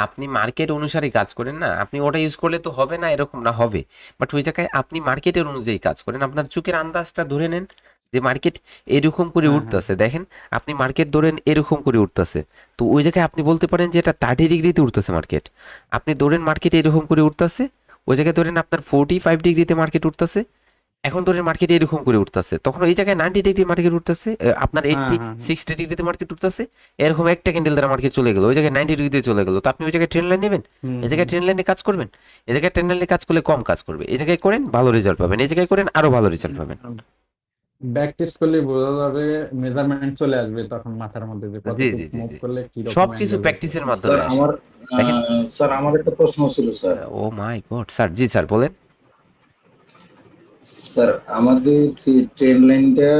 আপনি মার্কেট অনুসারে কাজ করেন না, আপনি ওটা ইউজ করলে তো হবে না, এরকম না, হবে। বাট ওই জায়গায় আপনি মার্কেটের অনুযায়ী কাজ করেন, আপনার চোখের আন্দাজটা ধরে নেন যে মার্কেট এরকম করে হ্যাঁ, হ্যাঁ। উঠতেছে। দেখেন, আপনি মার্কেট ধরেন এরকম করে উঠতেছে, তো ওই জায়গায় আপনি বলতে পারেন যে এটা 30 ডিগ্রিতে উঠতেছে মার্কেট। আপনি ধরেন মার্কেট এরকম করে উঠতেছে, ওই জায়গায় ধরেন আপনার 45 ডিগ্রিতে মার্কেট উঠতেছে। এখন ধরেন মার্কেট এরকম করে উঠতেছে, তখন এই জায়গায় 90 ডিগ্রি মার্কেট উঠতেছে, আপনার হ্যাঁ, 80 হ্যাঁ, হ্যাঁ। 60 ডিগ্রিতে মার্কেট উঠতেছে। এরকম একটা ক্যান্ডেল দ্বারা মার্কেট চলে গেল, ওই জায়গায় 90 ডিগ্রিতে চলে গেল, তো আপনি ওই জায়গায় ট্রেন লাইন নেবেন? হুম, এই জায়গায় ট্রেন লাইনে কাজ করবেন? এই জায়গায় ট্রেন লাইনে কাজ করলে কম কাজ করবে, এই জায়গায় করেন ভালো রেজাল্ট পাবেন, এই জায়গায় করেন আরো ভালো রেজাল্ট পাবেন। ব্যাক টেস্ট করলে বোঝা যাবে, মেজারমেন্ট চলে আসবে তখন মাথার মধ্যে যে জি কতটুকু জি জি মুভ জি, করলে কি রকম সবকিছু অ্যাঙ্গেল হতে প্র্যাকটিসের পারে। মাধ্যমে আসে। আমার দেখেন, স্যার আমার একটা প্রশ্ন ছিল স্যার। ও মাই গড স্যার, জি স্যার বলেন। স্যার আমাদের ট্রেন লাইনটা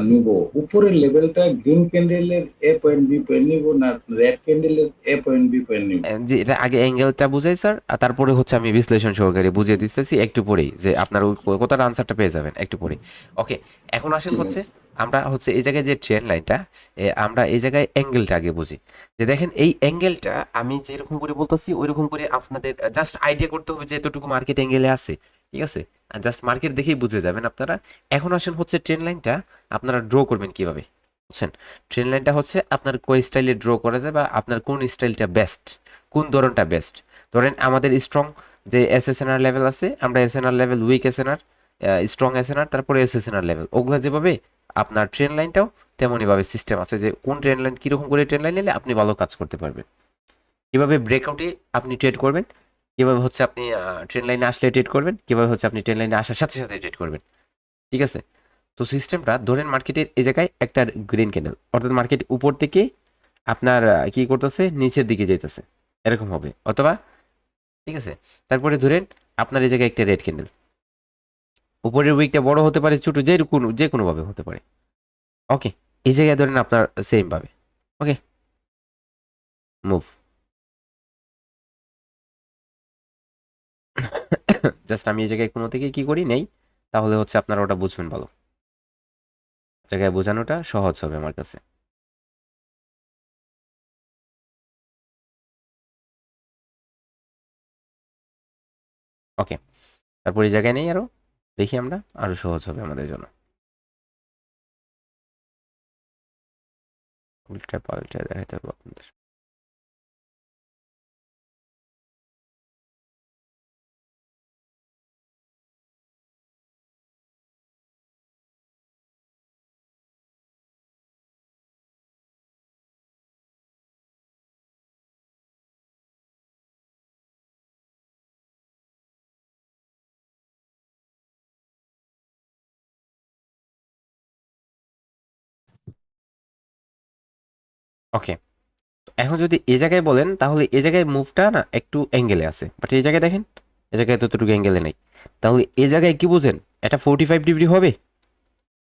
নিব, উপরের লেভেলটা গ্রিন ক্যান্ডেলের এ পয়েন্ট বি পয়েন্ট নিব, না রেড ক্যান্ডেলের এ পয়েন্ট বি পয়েন্ট নিব? জি, এটা আগে অ্যাঙ্গেলটা বুঝাই স্যার, আর তারপরে হচ্ছে আমি বিশ্লেষণ সহকারে বুঝিয়ে দিতেছি একটু পরেই, যে আপনার ওই কথার আনসারটা পেয়ে যাবেন একটু পরেই। ওকে, এখন আসেন ঠিক হচ্ছে, আছে। আমরা হচ্ছে এই জায়গায় যে ট্রেন লাইনটা, আমরা এই জায়গায় অ্যাঙ্গেলটা আগে বুঝি। যে দেখেন, এই অ্যাঙ্গেলটা আমি যেরকম করে বলতেছি ওইরকম করে আপনাদের জাস্ট আইডিয়া করতে হবে যে এতটুকু মার্কেট অ্যাঙ্গেলে আছে, ঠিক আছে? আর জাস্ট মার্কেট দেখেই বুঝে যাবেন আপনারা। এখন আসেন হচ্ছে ট্রেন লাইনটা আপনারা ড্র করবেন কিভাবে, বুঝছেন? ট্রেন লাইনটা হচ্ছে আপনার কোন স্টাইলে ড্র করা যায়, বা আপনার কোন স্টাইলটা বেস্ট, কোন ধরনটা বেস্ট। ধরেন আমাদের স্ট্রং যে এসএসএনআর লেভেল আছে, আমরা SNR level, weak SNR, strong SNR, তারপরে এসএসএনআর লেভেল, ওগুলো যেভাবে আপনার ট্রেন লাইনটাও তেমনইভাবে সিস্টেম আছে, যে কোন ট্রেন লাইন কীরকম করে ট্রেন লাইন নিলে আপনি ভালো কাজ করতে পারবেন, কীভাবে ব্রেকআউটে আপনি ট্রেড করবেন, কীভাবে হচ্ছে আপনি ট্রেন লাইনে আসলে ট্রেড করবেন, কীভাবে হচ্ছে আপনি ট্রেন লাইনে আসার সাথে সাথে ট্রেড করবেন, ঠিক আছে? তো সিস্টেমটা ধরেন মার্কেটের এই জায়গায় একটা গ্রিন ক্যান্ডেল, অর্থাৎ মার্কেট উপর থেকে আপনার কি করতেছে, নিচের দিকে যাইতেছে, এরকম হবে। অথবা ঠিক আছে, তারপরে ধরেন আপনার এই জায়গায় একটা রেড ক্যান্ডেল, উপরের উইকটা বড় হতে পারে, ছোট, যে কোনো ভাবে হতে পারে। ওকে, এই জায়গায় ধরেন আপনার সেম ভাবে। ওকে, মুভ। জাস্ট আমি এই জায়গায় কোনো থেকে কি করি নেই, তাহলে হচ্ছে আপনারা ওটা বুঝবেন ভালো, জায়গায় বোঝানোটা সহজ হবে আমার কাছে। ওকে, তারপর এই জায়গায় নেই আরো, দেখি আমরা, আরো সহজ হবে আমাদের জন্য। উল্টা পাল্টা দেখাতে হবে আপনাদের। ওকে, এখন যদি এই জায়গায় বলেন তাহলে এই জায়গায় মুভটা না একটু অ্যাঙ্গেলে আছে, বাট এই জায়গায় দেখেন এই জায়গায় ততটুকু অ্যাঙ্গেলে নেই। তাহলে এই জায়গায় কি বুঝেন, এটা 45 ডিগ্রি হবে,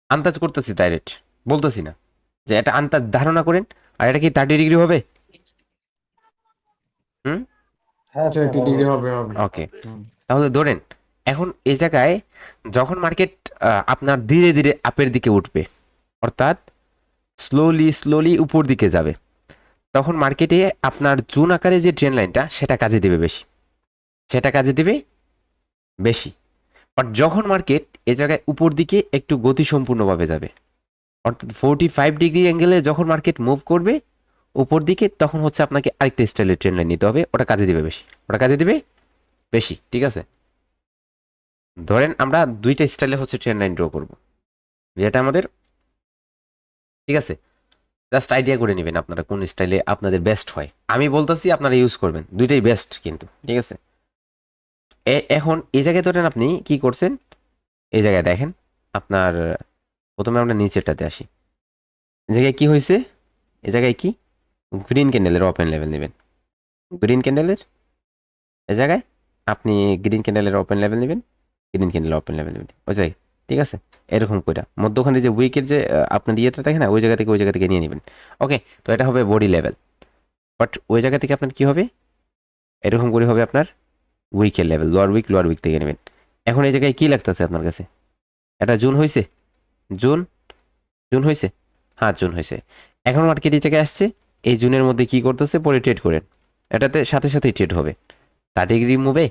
আন্দাজ করতেছি, ডাইরেক্ট বলতেছি না, যে এটা আন্দাজ ধারণা করেন। আর এটা কি 30 ডিগ্রি হবে? হুম, হ্যাঁ 30 ডিগ্রি হবে হবে। ওকে। হবে। হুম। তাহলে ধরেন এখন এই জায়গায় যখন মার্কেট আপনার ধীরে ধীরে আপের দিকে উঠবে, অর্থাৎ স্লোলি স্লোলি উপর দিকে যাবে, তখন মার্কেটে আপনার জুন আকারে যে ট্রেন লাইনটা সেটা কাজে দেবে বেশি, সেটা কাজে দেবে বেশি। বাট যখন মার্কেট এ জায়গায় উপর দিকে একটু গতিসম্পূর্ণভাবে যাবে, অর্থাৎ 45 ডিগ্রি অ্যাঙ্গেলে যখন মার্কেট মুভ করবে উপর দিকে, তখন হচ্ছে আপনাকে আরেকটা স্টাইলের ট্রেন লাইন নিতে হবে, ওটা কাজে দিবে বেশি, ওটা কাজে দিবে বেশি। ঠিক আছে, ধরেন আমরা দুইটা স্টাইলে হচ্ছে ট্রেন লাইন ড্র করবো, যেটা আমাদের, ঠিক আছে, জাস্ট আইডিয়া করে নেবেন আপনারা কোন স্টাইলে আপনাদের বেস্ট হয়। আমি বলতেছি আপনারা ইউজ করবেন, দুইটাই বেস্ট কিন্তু, ঠিক আছে। এখন এই জায়গায় ধরেন আপনি কি করছেন, এই জায়গায় দেখেন আপনার, প্রথমে আমরা নিচেরটাতে আসি। এই জায়গায় কি হয়েছে, এই জায়গায় কি গ্রিন ক্যান্ডেলের ওপেন লেভেল নেবেন, গ্রিন ক্যান্ডেলের এই জায়গায় আপনি গ্রিন ক্যান্ডেলের ওপেন লেভেল নেবেন, গ্রিন ক্যান্ডেলের ওপেন লেভেল নেবেন ওই জায়গায়, ঠিক আছে, এরকম করে মধ্যখানে যে উইকের যে আপনার ইয়েটা থাকে না, ওই জায়গা থেকে নিয়ে নেবেন। ওকে, তো এটা হবে বডি লেভেল, বাট ওই জায়গা থেকে আপনার কি হবে, এরকম করে হবে আপনার উইকের লেভেল, লোয়ার উইক থেকে নেবেন। এখন এই জায়গায় কি লাগতেছে আপনার কাছে, এটা জুন হয়েছে, জুন জুন হয়েছে, হ্যাঁ জুন হয়েছে। এখন মার্কেট এই জায়গায় আসছে, এই জুনের মধ্যে কি করতেছে, পরে ট্রেড করেন, এটাতে সাথে সাথেই ট্রেড হবে। 30 ডিগ্রি মুভে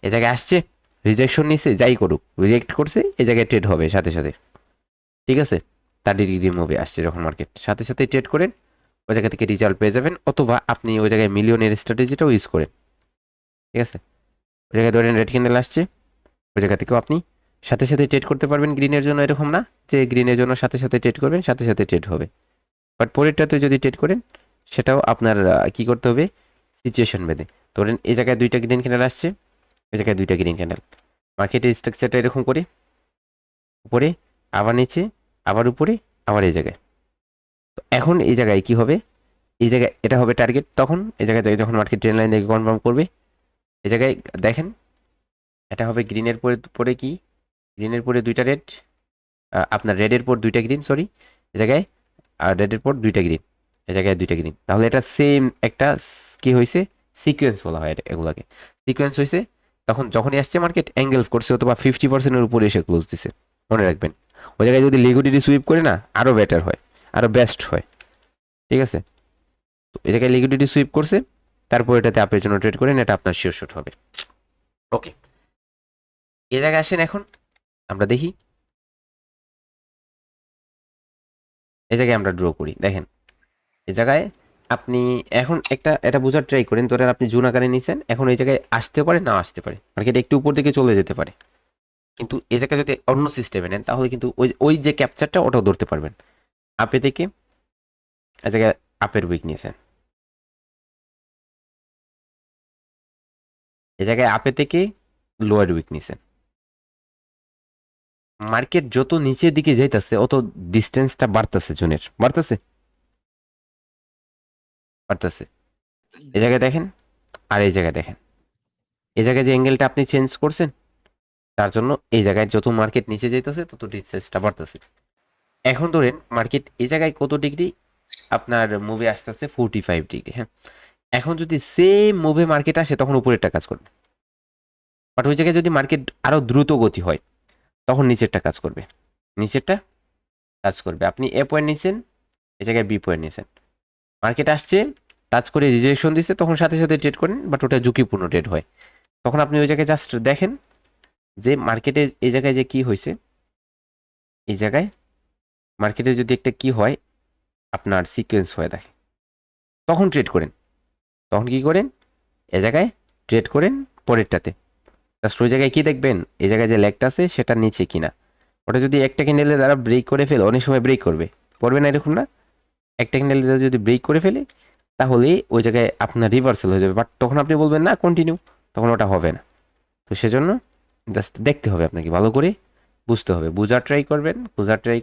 এ জায়গায় আসছে, রিজেকশন নিচ্ছে, যাই করুক রিজেক্ট করছে, এই জায়গায় ট্রেড হবে সাথে সাথে, ঠিক আছে। 30 ডিগ্রি মুভে আসছে যখন মার্কেট, সাথে সাথে ট্রেড করেন, ওই জায়গা থেকে রেজাল্ট পেয়ে যাবেন। অথবা আপনি ওই জায়গায় মিলিয়নের স্ট্র্যাটেজিটাও ইউজ করেন, ঠিক আছে। ওই জায়গায় ধরেন রেড ক্যান্ডেল আসছে, ওই জায়গা থেকেও আপনি সাথে সাথে ট্রেড করতে পারবেন। গ্রিনের জন্য এরকম না যে গ্রিনের জন্য সাথে সাথে ট্রেড করবেন, সাথে সাথে ট্রেড হবে, বাট পরেরটাতে যদি ট্রেড করেন সেটাও আপনার কি করতে হবে, সিচুয়েশন বেঁধে। ধরেন এই জায়গায় দুইটা গ্রিন ক্যান্ডেল আসছে, এই জায়গায় দুইটা গ্রিন ক্যান্ডেল, মার্কেটের স্ট্রাকচারটা এরকম করে, উপরে আবার নিচে আবার উপরে আবার এই জায়গায়। তো এখন এই জায়গায় কি হবে, এই জায়গায় এটা হবে টার্গেট, তখন এই জায়গায় যখন মার্কেট ট্রেন লাইন থেকে কনফার্ম করবে, এই জায়গায় দেখেন এটা হবে গ্রিনের পরে পরে কি, গ্রিনের পরে দুইটা রেড, আপনার রেডের পর দুইটা গ্রিন, সরি, এই জায়গায় আর রেডের পর দুইটা গ্রিন, এই জায়গায় দুইটা গ্রিন। তাহলে এটা সেম একটা কি হয়েছে, সিকোয়েন্স বলা হয় এগুলাকে, সিকোয়েন্স হয়েছে। তখন যখনই আসছে মার্কেট অ্যাঙ্গেল করছে, অথবা 50%-এর উপরে এসে ক্লোজ দিছে, মনে রাখবেন ওই জায়গায় যদি লিকুইডিটি সুইপ করে না, আরও বেটার হয়, আরও বেস্ট হয়, ঠিক আছে। তো এই জায়গায় লিকুইডিটি সুইপ করছে, তারপর এটাতে আপের জন্য ট্রেড করেন, এটা আপনার শিওর শট হবে। ওকে, এই জায়গায় আসেন, এখন আমরা দেখি, এই জায়গায় আমরা ড্র করি, দেখেন এই জায়গায় আপনি এখন এটা বোঝার ট্রাই করেন। ধরেন আপনি জুন আকারে নিছেন, এখন এই জায়গায় আসতে পারে না আসতে পারে, মার্কেট একটু উপর দিকে চলে যেতে পারে, কিন্তু এই জায়গায় যদি অন্য সিস্টেমে নেন তাহলে কিন্তু ওই যে ক্যাপচারটা ওটাও ধরতে পারবেন। আপে থেকে এই জায়গায় আপের উইক নিয়েছেন, এই জায়গায় আপে থেকে লোয়ার উইক নিয়েছেন, মার্কেট যত নিচের দিকে যাইতেছে অত ডিস্টেন্সটা বাড়তেছে, জোনের বাড়তেছে বাড়তেছে। এই জায়গায় দেখেন আর এই জায়গায় দেখেন, এই জায়গায় যে অ্যাঙ্গেলটা আপনি চেঞ্জ করছেন তার জন্য এই জায়গায় যত মার্কেট নিচে যাইতেছে তত ডিস্টেন্সটা বাড়তেছে। এখন ধরেন মার্কেট এই জায়গায় কত ডিগ্রি, আপনার মুভে আসতেছে 45 ডিগ্রি। হ্যাঁ, এখন যদি সেম মুভে মার্কেট আসে তখন উপরেরটা কাজ করবে, বাট ওই জায়গায় যদি মার্কেট আরো দ্রুত গতি হয় তখন নিচেরটা কাজ করবে, নিচেরটা কাজ করবে। আপনি এ পয়েন্ট নিয়েছেন, এই জায়গায় বি পয়েন্ট নিয়েছেন, মার্কেট আসছে টাচ করে রিজেকশন দিচ্ছে, তখন সাথে সাথে ট্রেড করেন, বাট ওটা ঝুঁকিপূর্ণ ট্রেড হয়। তখন আপনি ওই জায়গায় জাস্ট দেখেন যে মার্কেটে এই জায়গায় যে কি হয়েছে, এই জায়গায় মার্কেটে যদি একটা কি হয় আপনার সিকোয়েন্স হয়ে দেখে, তখন ট্রেড করেন। তখন কি করেন, এ জায়গায় ট্রেড করেন পরেরটাতে। জাস্ট ওই জায়গায় কি দেখবেন, এই জায়গায় যে লেগটা আছে সেটা নিচে কিনা। ওটা যদি একটা ক্যান্ডেলে দ্বারা ব্রেক করে ফেলে, অনেক সময় ব্রেক করবে না এরকম না, একটা ক্যান্ডেলে দ্বারা যদি ব্রেক করে ফেলে তাহলে ওই জায়গায় আপনার রিভার্সাল হয়ে যাবে, বাট তখন আপনি বলবেন না কন্টিনিউ, তখন ওটা হবে না। তো সেজন্য জাস্ট দেখতে হবে, আপনাকে ভালো করে বুঝতে হবে, বোঝার ট্রাই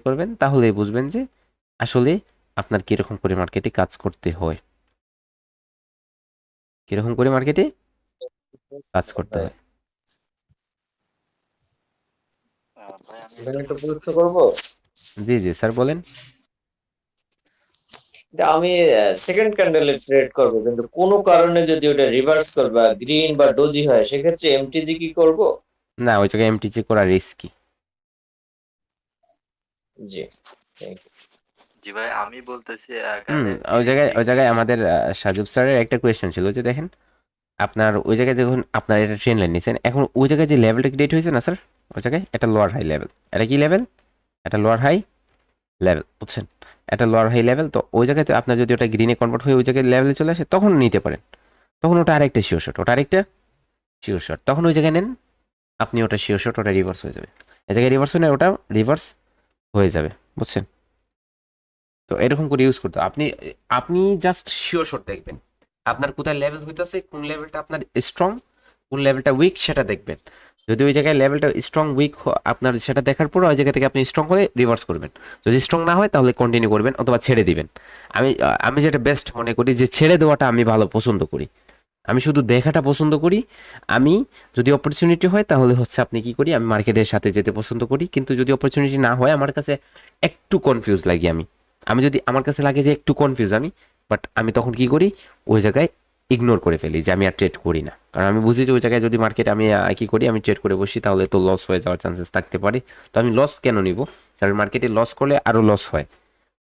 করবেন, তাহলেই বুঝবেন যে আসলে আপনার কীরকম করে মার্কেটে কাজ করতে হয়, কীরকম করে মার্কেটে কাজ করতে হয়। ভাই আমি এখানে একটা একটা প্রশ্ন প্রশ্ন করবো। জি জি স্যার বলেন। যে আমি সেকেন্ড ক্যান্ডেলে ট্রেড করব, কিন্তু কোনো কারণে যদি ওটা রিভার্স করে বা গ্রিন বা ডোজি হয়, সেক্ষেত্রে এমটিজি কি করব? না, ওই জায়গায় এমটিজি করা রিস্কি। G, thank you. জি ভাই আমি বলতেছি হুম, এখানে ওই 30 জায়গায় ডিগ্রি আমাদের সাজুব স্যারের একটা কোয়েশ্চেন ছিল যে দেখেন আপনার ওই জায়গায় যখন আপনার এটা ট্রেন লাইন নিয়েছেন, এখন ওই জায়গায় যে লেভেলটা ক্রিয়েট হয়েছে না স্যার, ওই জায়গায় এটা লোয়ার হাই লেভেল, এটা কি লেভেল, এটা লোয়ার হাই লেভেল, বুঝছেন, এটা লোয়ার হাই লেভেল। তো ওই জায়গাতে আপনার যদি ওটা গ্রিনে কনভার্ট হয়ে ওই জায়গায় লেভেলে চলে আসে তখন নিতে পারেন, তখন ওটা আরেকটা শিওর শট, তখন ওই জায়গায় নেন আপনি, ওটা শিওর শট, ওটা রিভার্স হয়ে যাবে, এই জায়গায় রিভার্স হয় না, ওটা রিভার্স হয়ে যাবে, বুঝছেন। তো এরকম করে ইউজ করতে আপনি আপনি জাস্ট শিওর শট দেখবেন আপনার কোথায় লেভেল হইতেছে, কোন লেভেলটা আপনার স্ট্রং, কোন লেভেলটা উইক সেটা দেখবেন। যদি ওই জায়গায় লেভেলটা স্ট্রং উইক আপনার সেটা দেখার পর ওই জায়গা থেকে আপনি স্ট্রং হলে রিভার্স করবেন, যদি স্ট্রং না হয় তাহলে কন্টিনিউ করবেন অথবা ছেড়ে দিবেন। আমি যেটা বেস্ট মনে করি যে ছেড়ে দেওয়াটা আমি ভালো পছন্দ করি, আমি শুধু দেখাটা পছন্দ করি। আমি যদি অপরচুনিটি হয় তাহলে হচ্ছে আপনি কি করি, আমি মার্কেটের সাথে যেতে পছন্দ করি, কিন্তু যদি অপরচুনিটি না হয় আমার কাছে একটু কনফিউজ লাগি, আমি যদি আমার কাছে লাগে যে একটু কনফিউজ বাট আমি তখন কি করি, ওই জায়গায় ইগনোর করে ফেলি যে আমি আর ট্রেড করি না, কারণ আমি বুঝি যে ওই জায়গায় যদি মার্কেট আমি কি করি, আমি ট্রেড করে বসি তাহলে তো লস হয়ে যাওয়ার চান্সেস থাকতে পারে। তো আমি লস কেন নিব, কারণ মার্কেটে লস করলে আরও লস হয়।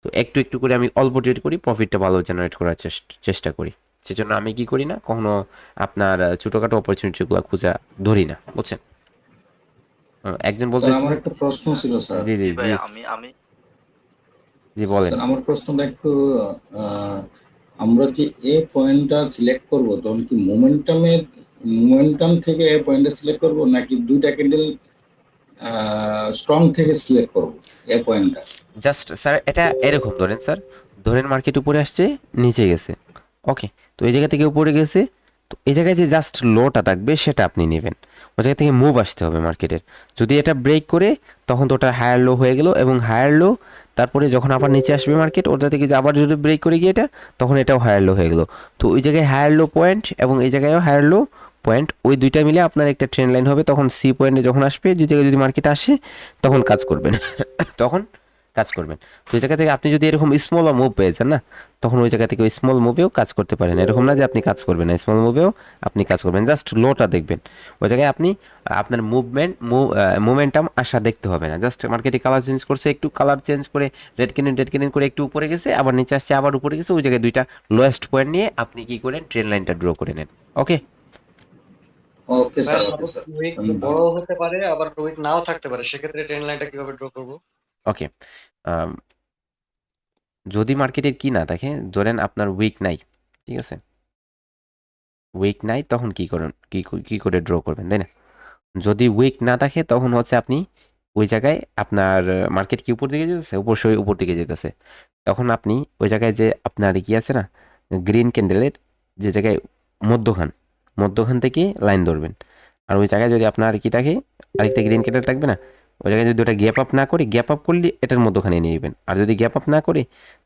তো একটু একটু করে আমি অল্প ট্রেড করি, প্রফিটটা ভালো জেনারেট করার চেষ্টা করি। সেজন্য আমি কি করি না, কখনো আপনার ছোটোখাটো অপরচুনিটিগুলো খুঁজা ধরি না, বুঝছেন। একজন বলতে স্যার আমার একটা প্রশ্ন ছিল স্যার। জি জি জি ভাই জি আমি জি বলেন। স্যার আমার প্রশ্নটা একটু আমরা যে এ পয়েন্টটা সিলেক্ট করব তখন কি মোমেন্টাম থেকে এ পয়েন্টটা সিলেক্ট করব নাকি দুইটা ক্যান্ডেল স্ট্রং থেকে সিলেক্ট করব এ পয়েন্টটা? জাস্ট স্যার এটা এরকম ধরেন, স্যার ধরেন মার্কেট উপরে আসছে নিচে গেছে, ওকে, তো এই জায়গা থেকে উপরে গেছে, তো এই জায়গায় যে জাস্ট লোটা থাকবে সেটা আপনি নেবেন, ওই জায়গা থেকে মুভ আসতে হবে মার্কেটের। যদি এটা ব্রেক করে তখন তো ওটা হায়ার লো হয়ে গেল, এবং হায়ার লো তারপরে যখন আবার নিচে আসবে মার্কেট ওটা থেকে যে আবার যদি ব্রেক করে গিয়ে এটা, তখন এটাও হায়ার লো হয়ে গেল। তো ওই জায়গায় হায়ার লো পয়েন্ট এবং এই জায়গায়ও হায়ার লো পয়েন্ট, ওই দুইটা মিলে আপনার একটা ট্রেন্ড লাইন হবে। তখন সি পয়েন্টে যখন আসবে, যে জায়গায় যদি মার্কেট আসে তখন কাজ করবেন তখন কাজ করবেন। তো ওই জায়গা থেকে আপনি যদি এরকম স্মল মুভ পেয়েছেন না, তখন ওই জায়গা থেকে ওই স্মল মুভেও কাজ করতে পারেন, এরকম না যে আপনি কাজ করবেন না, স্মল মুভেও আপনি কাজ করবেন, জাস্ট লোটা দেখবেন। ওই জায়গায় আপনি আপনার মোমেন্টাম আসা দেখতে হবে না, জাস্ট মার্কেটে কালার চেঞ্জ করছে, একটু কালার চেঞ্জ করে রেড ক্যান্ডেল করে একটু উপরে গেছে, আবার নিচে আসছে, আবার উপরে গেছে, ওই জায়গায় দুইটা লোয়েস্ট পয়েন্ট নিয়ে আপনি কি করেন, ট্রেন লাইনটা ড্র করে নেন। Okay okay sir, okay sir, week ধন্যবাদ। বড় হতে পারে, আবার উইক নাও থাকতে পারে, সেক্ষেত্রে ট্রেন লাইনটা কিভাবে ড্র করব? ওকে, যদি মার্কেটের কি না দেখে, ধরেন আপনার উইক নাই, ঠিক আছে, উইক নাই, তখন কি করেন, কি করে ড্র করবেন, তাই না? যদি উইক না থাকে তখন হচ্ছে আপনি ওই জায়গায় আপনার মার্কেট কি উপর দিকে যেতেছে, অবশ্যই উপর দিকে যেতেছে, তখন আপনি ওই জায়গায় যে আপনার কি আছে না, গ্রিন ক্যান্ডেলের যে জায়গায় মধ্যখান থেকে লাইন ধরবেন। আর ওই জায়গায় যদি আপনার কি থাকে, আরেকটা গ্রিন ক্যান্ডেল থাকবে না, ওই জায়গায় যদি ওটা গ্যাপ আপ না করে, গ্যাপ আপ করলে এটার মধ্যখানে নিয়ে নেবেন। আর যদি গ্যাপ আপ না করে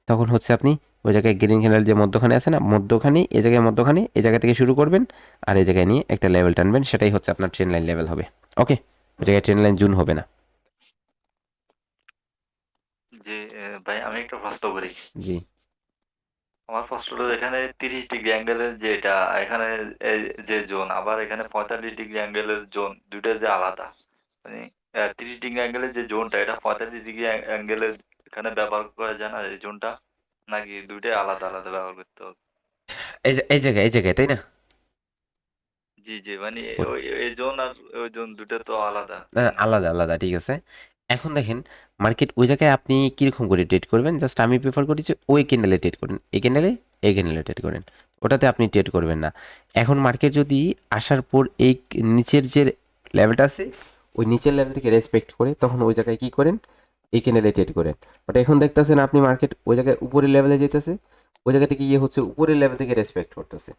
তখন হচ্ছে আপনি ওই জায়গায় গ্রিন ক্যান্ডেল যে মধ্যখানে আছে না, মধ্যখানে এই জায়গায় মধ্যখানে এই জায়গা থেকে শুরু করবেন আর এই জায়গায় নিয়ে একটা লেভেল টানবেন, সেটাই হচ্ছে আপনার ট্রেন লাইন লেভেল হবে। ওকে, ওই জায়গায় ট্রেন লাইন জুন হবে না। যে ভাই আমি একটা প্রশ্ন করি। জি আমার প্রশ্নটা এখানে 30 ডিগ্রি অ্যাঙ্গেলের যেটা এখানে যে জোন, আবার এখানে 45 ডিগ্রি অ্যাঙ্গেলের জোন, দুইটা যে আলাদা, মানে 30 ডিগ্রি অ্যাঙ্গেলের যে জোনটা এটা 45 ডিগ্রি অ্যাঙ্গেলের এখানে ব্যবহার করা যায় না এই জোনটা, নাকি দুইটাই আলাদা আলাদা ব্যবহার করতে হবে? এই জায়গায় তাই না? জি জি, মানে ওই এই জোন আর ওই জোন দুটো তো আলাদা। না, আলাদা আলাদা, ঠিক আছে। এখন দেখেন মার্কেট ওই জায়গায় আপনি কিরকম করে ট্রেড করবেন, জাস্ট আমি প্রেফার করি যে ওই ক্যান্ডেলে ট্রেড করেন, এই ক্যান্ডেলে ট্রেড করেন, ওটাতে আপনি ট্রেড করবেন না। এখন মার্কেট যদি আসার পর এই নিচের যে লেভেলটা আছে ওই নিচের লেভেল থেকে রেসপেক্ট করে তখন ওই জায়গায় কি করেন, এই ক্যান্ডেলে ট্রেড করেন। বাট এখন দেখতেছেন আপনি মার্কেট ওই জায়গায় উপরের লেভেলে যেতেছে, ওই জায়গা থেকে ইয়ে হচ্ছে উপরের লেভেল থেকে রেসপেক্ট করতেছে,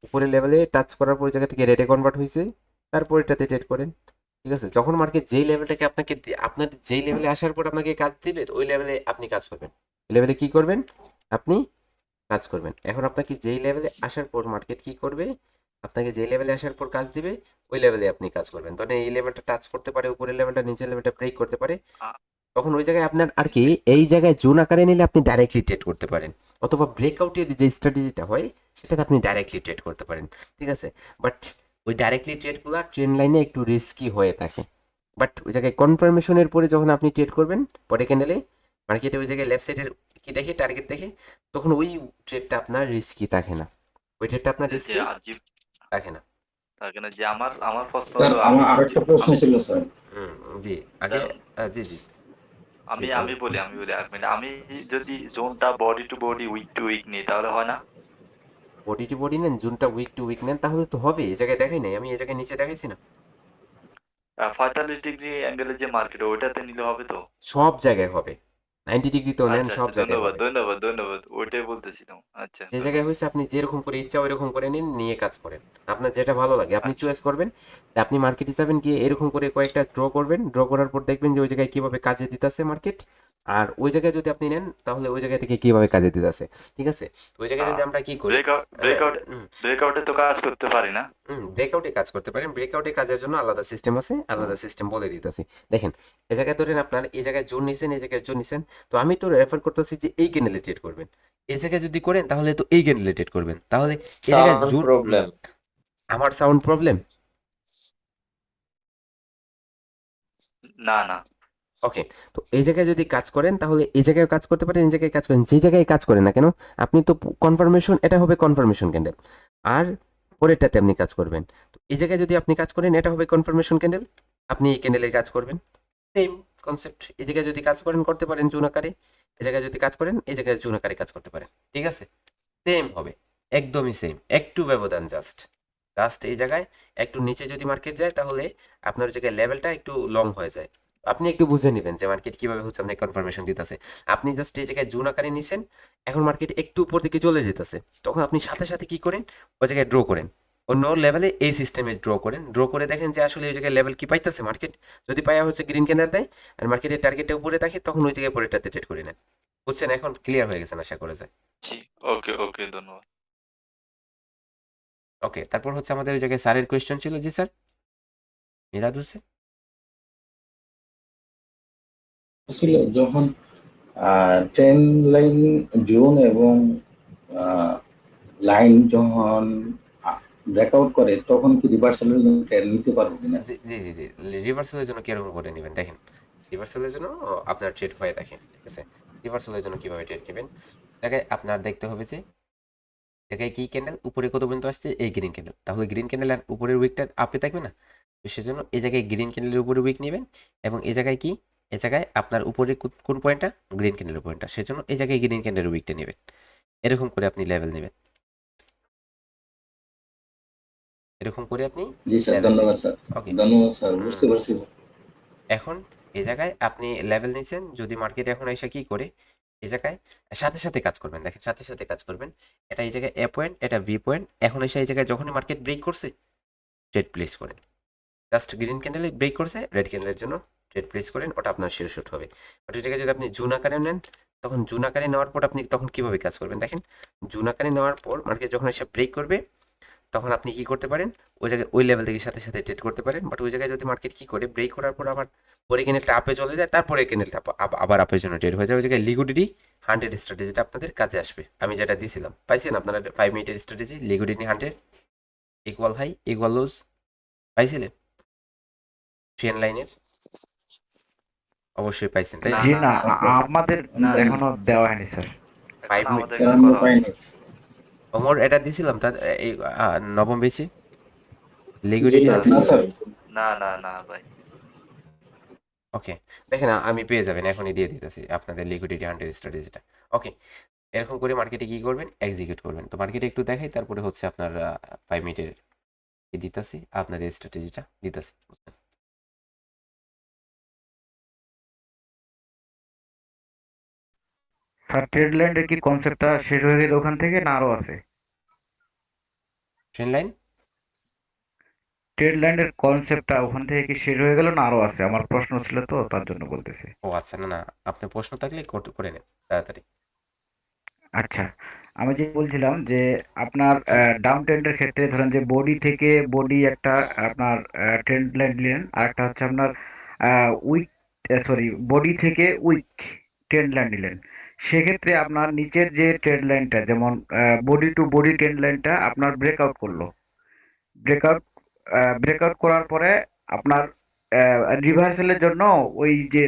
উপরের লেভেলে টাচ করার পর ওই জায়গা থেকে রেটে কনভার্ট হয়েছে, তারপর এটাতে ট্রেড করেন। ঠিক আছে, যখন মার্কেট যেই লেভেলটাকে আপনাকে আপনার যেই লেভেলে আসার পর আপনাকে কাজ দিবে ওই লেভেলে আপনি কাজ করবেন, ওই লেভেলে কি করবেন আপনি কাজ করবেন। এখন আপনাকে যেই লেভেলে আসার পর মার্কেট কি করবে, আপনাকে যেই লেভেলে আসার পর কাজ দিবে ওই লেভেলে আপনি কাজ করবেন। তখন এই লেভেলটা টাচ করতে পারে, উপরের লেভেলটা নিচের লেভেলটা ব্রেক করতে পারে, তখন ওই জায়গায় আপনার আর কি এই জায়গায় জোন আকারে নিলে আপনি ডাইরেক্টলি ট্রেড করতে পারেন, অথবা ব্রেকআউটের যে স্ট্র্যাটেজিটা হয় সেটাতে আপনি ডাইরেক্টলি ট্রেড করতে পারেন। ঠিক আছে, বাট ওই ডাইরেক্টলি ট্রেডগুলো ট্রেন লাইনে একটু রিস্কি হয়ে থাকে। বাট ওই জায়গায় কনফার্মেশনের পরে যখন আপনি ট্রেড করবেন পরে ক্যান্ডেলে মার্কেটে ওই জায়গায় লেফট সাইডের কি দেখে টার্গেট দেখে, তখন ওই ট্রেডটা আপনার রিস্কি থাকে না, ওই ট্রেডটা আপনার যে রিস্কি আজীব থাকে না। থাকে না। যে আমার প্রশ্ন স্যার হলো, আমার আরেকটা প্রশ্ন ছিল স্যার। জি আগে জি জি আমি বলি 1 মিনিট। আমি যদি জোনটা body to body, week to week নিই তাহলে হয় না? বডি টু বডি নেন, জোনটা উইক টু উইক নেন, তাহলে তো হবে। এই জায়গায় দেখাই নাই আমি, এই জায়গায় নিচে দেখাইছি না? 45 ডিগ্রি অ্যাঙ্গেলের যে মার্কেট ওইটাতে নিলে হবে তো? সব জায়গায় হবে, 90 ডিগ্রি তো নেন, আচ্ছা সব আচ্ছা, জায়গায় ধন্যবাদ হবে। ধন্যবাদ ধন্যবাদ, ওইটাই বলতেছিলাম। আচ্ছা যে জায়গায় ধন্যবাদ। হয়েছে আপনি যেরকম করে ইচ্ছা ওইরকম করে নিন, নিয়ে কাজ করেন, আপনার যেটা ভালো লাগে আপনি আচ্ছা চয়েস করবেন। তা আপনি মার্কেটে যাবেন, গিয়ে এরকম করে কয়েকটা ড্র করবেন, ড্র করার পর দেখবেন যে ওই জায়গায় কিভাবে কাজে দিতেছে মার্কেট, আর ওই জায়গায় যদি আপনি নেন তাহলে ওই জায়গা থেকে কিভাবে কাজে দিতেছে। ঠিক আছে, ওই জায়গায় যদি আমরা কি করি, ব্রেকআউটে তো কাজ করতে পারি না? ব্রেকআউটে কাজ করতে পারেন, ব্রেকআউটে কাজের জন্য আলাদা সিস্টেম আছে, আলাদা সিস্টেম বলে দিতেছি। দেখেন এই জায়গায় ধরেন আপনার এই জায়গায় জোন নিছেন, এই জায়গায় জোন নিছেন, তো আমি তো রেফার করতেছি যে এই ক্যান্ডেলে ট্রেড করবেন। এই জায়গায় যদি করেন তাহলে তো এই ক্যান্ডেলে ট্রেড করবেন, তাহলে এই জায়গায় সাউন্ড জোন। প্রবলেম। আমার সাউন্ড প্রবলেম? না না। ওকে, তো এই জায়গায় যদি কাজ করেন তাহলে এই জায়গায় কাজ করতে পারেন, এই জায়গায় কাজ করেন, যে জায়গায় কাজ করেন না কেন আপনি তো কনফার্মেশন, এটা হবে কনফার্মেশন ক্যান্ডেল, আর পরেরটাতে আপনি কাজ করবেন। তো এই জায়গায় যদি আপনি কাজ করেন এটা হবে কনফার্মেশন ক্যান্ডেল, আপনি এই ক্যান্ডেলের কাজ করবেন, সেম কনসেপ্ট। এই জায়গায় যদি কাজ করেন করতে পারেন জোন আকারে, এই জায়গায় যদি কাজ করেন এই জায়গায় জোন আকারে কাজ করতে পারেন। ঠিক আছে, সেম হবে, একদমই সেম, একটু ব্যবধান জাস্ট। জাস্ট এই জায়গায় একটু নিচে যদি মার্কেট যায় তাহলে আপনার জায়গায় লেভেলটা একটু লং হয়ে যায়। আপনি একটু বুঝে নেবেন যে মার্কেট কিভাবে হচ্ছে আপনাকে কনফার্মেশন দিতেছে। আপনি জাস্ট এই জায়গায় জোন আকারে নিছেন, এখন মার্কেট একটু উপর দিকে চলে যেতেছে, তখন আপনি সাথে সাথে কি করেন ওই জায়গায় ড্র করেন, অন্য লেভেলে এই সিস্টেমে ড্র করেন, ড্র করে দেখেন যে আসলে ওই জায়গায় লেভেল কি পাইতেছে মার্কেট, যদি পায়া হচ্ছে গ্রিন ক্যান্ডেল দেয় আর মার্কেটের টার্গেটটা উপরে থাকে তখন ওই জায়গায় পরেরটাতে ট্রেড করে নেন। বুঝছেন? এখন ক্লিয়ার হয়ে গেছেন আশা করে যায়। জি, ওকে ওকে, ধন্যবাদ। ওকে, তারপর হচ্ছে আমাদের ওই জায়গায় স্যারের কোয়েশ্চেন ছিল। জি স্যার, মিরাদ হোসেন। ছিল যখন ট্রেন লাইন জোন এবং লাইন যখন ব্রেকআউট করে তখন কি রিভার্সালের জন্য ট্রেন নিতে পারবো কিনা? জি জি জি জি, রিভার্সালের জন্য কিরকম করে নেবেন দেখেন, রিভার্সালের জন্য আপনার ট্রেড হয়ে দেখেন। ঠিক আছে, রিভার্সালের জন্য কিভাবে ট্রেড নেবেন, জায়গায় আপনার দেখতে হবে যে জায়গায় কি ক্যান্ডেল উপরে কত পর্যন্ত আসছে, এই গ্রিন ক্যান্ডেল, তাহলে গ্রিন ক্যান্ডেল আর উপরের উইকটা আপে থাকবে না, তো সেজন্য এই জায়গায় গ্রিন ক্যান্ডেলের উপরে উইক নেবেন, এবং এই জায়গায় কি, এই জায়গায় আপনার উপরে কোন পয়েন্টটা, গ্রিন ক্যান্ডেলের পয়েন্টটা, সেজন্য এই জায়গায় গ্রিন ক্যান্ডেলের উইকটা নেবেন। এরকম করে আপনি লেভেল নেবেন, এরকম করে আপনি জি স্যার, লেভেল ধন্যবাদ নেবেন। স্যার। ওকে, ধন্যবাদ স্যার, বুঝতে পারছি। এখন এই জায়গায় আপনি লেভেল নিয়েছেন, যদি মার্কেটে এখন এসে কি করে এই জায়গায় সাথে সাথে কাজ করবেন, দেখেন সাথে সাথে কাজ করবেন, এটা এই জায়গায় এ পয়েন্ট, এটা বি পয়েন্ট, এখন এসে এই জায়গায় যখনই মার্কেট ব্রেক করছে ট্রেড প্লেস করেন, জাস্ট গ্রিন ক্যান্ডেলে ব্রেক করছে, রেড ক্যান্ডেলের জন্য ট্রেড প্লেস করেন, ওটা আপনার শিওর শুট হবে। বাট ওই জায়গায় যদি আপনি জুন আকারে নেন, তখন জুন আকারে নেওয়ার পর আপনি তখন কিভাবে কাজ করবেন দেখেন। জুন আকারে নেওয়ার পর মার্কেট যখন এসে ব্রেক করবে, তখন আপনি কি করতে পারেন, ওই জায়গায় ওই লেভেল থেকে সাথে সাথে ট্রেড করতে পারেন। বাট ওই জায়গায় যদি মার্কেট কি করে, ব্রেক করার পর আবার পরে ক্যান্ডেলটা আপে চলে যায়, তারপরে ক্যান্ডেলটা আবার আপের জন্য ট্রেড হয়ে যায়, ওই জায়গায় লিকুইডিটি 100 স্ট্র্যাটেজিটা আপনাদের কাজে আসবে। আমি যেটা দিয়েছিলাম পাইছেন আপনারা 5 মিনিটের strategy, liquidity 100, equal high equal lows, পাইছিলেন ট্রেন লাইনের? অবশ্যই পাইছেন, তাই না? জি না, আমাদের না, এখনো দেওয়া হয়নি স্যার। Five এখন আমাদের স্যার এখানে আমরা করা হয়। পাইনি। ওমর এটা দিয়েছিলাম তার এই নবম বেচে জি লিকুইডিটি না, আছে। না স্যার। না ভাই। ওকে, দেখেন আমি পেয়ে যাবেন, এখনই দিয়ে দিতেছি আপনাদের লিকুইডিটি 100 স্ট্র্যাটেজিটা। ওকে, এরকম করে মার্কেটে কি করবেন, এক্সিকিউট করবেন। তো মার্কেটে একটু দেখাই, তারপরে হচ্ছে আপনার 5 মিনিটের দিতেছি, আপনাদের স্ট্র্যাটেজিটা দিতেছি। স্যার ট্রেড লাইনের কি কনসেপ্টটা শেষ হয়ে গেল ওখান থেকে, না আরো আছে? ট্রেন লাইন, ট্রেড লাইনের কনসেপ্টটা ওখান থেকে কি শেষ হয়ে গেল, না আরো আছে? আমার প্রশ্ন ছিল তো, তার জন্য বলতেছি। ও আচ্ছা, না না, আপনার প্রশ্ন থাকলে করে নেন তাড়াতাড়ি। আচ্ছা, আমি যে বলছিলাম যে আপনার ডাউন ট্রেন্ডের ক্ষেত্রে ধরেন যে বডি থেকে বডি একটা আপনার ট্রেন্ড লাইন নিলেন, আর একটা হচ্ছে আপনার উইক, সরি, বডি থেকে উইক ট্রেন্ড লাইন নিলেন। সেক্ষেত্রে আপনার নিচের যে ট্রেন্ড লাইনটা, যেমন বডি টু বডি ট্রেন্ড লাইনটা আপনার ব্রেকআউট করলো, ব্রেকআউট ব্রেকআউট করার পরে আপনার রিভার্সালের জন্য ওই যে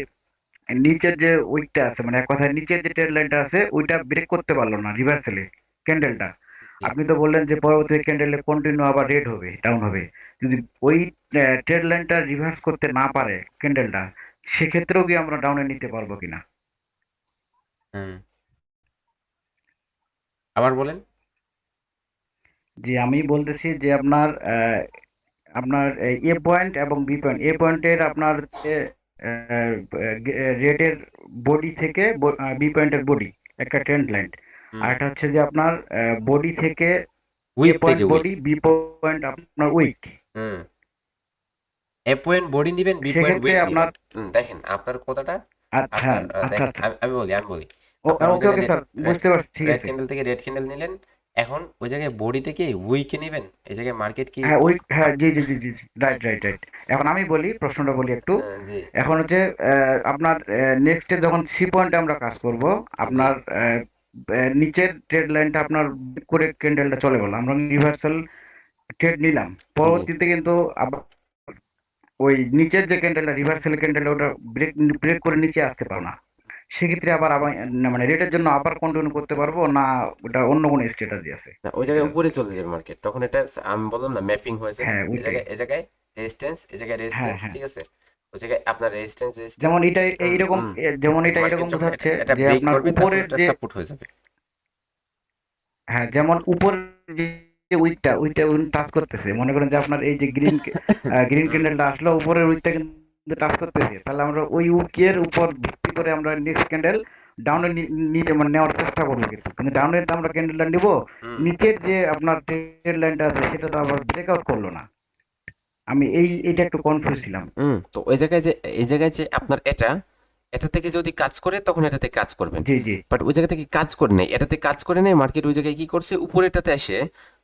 নিচের যে উইকটা আছে, মানে এক কথায় নিচের যে ট্রেড লাইনটা আছে ওইটা ব্রেক করতে পারলো না রিভার্সালে ক্যান্ডেলটা। জি। আপনি তো বললেন যে পরবর্তী ক্যান্ডেলে কন্টিনিউ আবার রেড হবে, ডাউন হবে। যদি ওই ট্রেড লাইনটা রিভার্স করতে না পারে ক্যান্ডেলটা, সেক্ষেত্রেও কি আমরা ডাউনে নিতে পারবো কিনা? হুম, আবার বলেন। জি, আমি বলতেছি যে আপনার এ পয়েন্ট এবং বি পয়েন্ট, এ পয়েন্টের আপনার রেটের বডি থেকে বি পয়েন্টের বডি একটা ট্রেন্ড লাইন, হুম, আর একটা হচ্ছে যে আপনার বডি থেকে এ উইক পয়েন্ট থেকে উইক। বডি, বি পয়েন্ট আপনার উইক। হুম, এ পয়েন্ট বডি নিবেন, বি পয়েন্ট সেক্ষেত্রে উইক আপনার নিবেন। দেখেন আপনার কথাটা, আচ্ছা আপনার আচ্ছা দেখেন আচ্ছা, আমি বলি ও আপনার ওই ওকে জায়গায় ওকে স্যার, বুঝতে পারছি, ঠিক রেড আছে। ক্যান্ডেল থেকে রেড ক্যান্ডেল নিলেন, এখন ওই জায়গায় বডি থেকে উইকে নেবেন, এই জায়গায় মার্কেট কি হ্যাঁ উইক, হ্যাঁ জি জি জি জি জি, রাইট রাইট রাইট। এখন আমি বলি, প্রশ্নটা বলি একটু। জি এখন হচ্ছে আপনার নেক্সটে যখন সি পয়েন্টে আমরা কাজ করব, জি আপনার নিচের ট্রেড লাইনটা আপনার break করে ক্যান্ডেলটা চলে গেল, আমরা রিভার্সাল ট্রেড নিলাম, জি পরবর্তীতে কিন্তু আবার ওই নিচের যে ক্যান্ডেলটা, রিভার্সাল ক্যান্ডেল, ওটা ব্রেক ব্রেক করে নিচে আসতে পারো না। সেক্ষেত্রে আবার আবার না, মানে রেটের জন্য আবার কন্টিনিউ করতে পারবো না, ওটা অন্য কোনো স্ট্র্যাটেজি আছে? না, ওই জায়গায় উপরে চলে যাবে মার্কেট, তখন এটা আমি বললাম না ম্যাপিং হয়েছে। হ্যাঁ এই ওইটাই। জায়গায় এই জায়গায় রেজিস্ট্যান্স, এই জায়গায় হ্যাঁ রেজিস্ট্যান্স, হ্যাঁ, ঠিক আছে। ওই জায়গায় আপনার রেজিস্ট্যান্স যেমন এটা এইরকম, যেমন এটা মার্কেট এরকম যখন এটা বোঝাচ্ছে এটা যে ব্রেক আপনার করবে, তারপর উপরের এটা যে, সাপোর্ট হয়ে যাবে। হ্যাঁ যেমন উপরের যে উইকটা ওইটা টাচ করতেছে, মনে করেন যে আপনার এই যে গ্রিন গ্রিন হুম, ক্যান্ডেলটা আসলো, উপরের উইকটা কিন্তু টাচ করতেছে, তাহলে আমরা ওই উইকের উপর ভিত্তি করে আমরা নেক্সট ক্যান্ডেল ডাউনে নিতে মানে নেওয়ার চেষ্টা করবো, কিন্তু কিন্তু ডাউনের আমরা ক্যান্ডেলটা নিব, হুম, নিচের যে আপনার ট্রেড লাইনটা আছে সেটা তো আবার ব্রেকআউট করলো না। আমি এইটা একটু কনফিউজ ছিলাম। তো ওই জায়গায় যে এই জায়গায় যে আপনার এটা থেকে যদি কাজ করে, তখন এটাতে কাজ করবেন। জি জি বাট ওই জায়গা থেকে কাজ করে নেই, এটাতে কাজ করে নেই, মার্কেট ওই জায়গায় কি করছে, উপরেটাতে এসে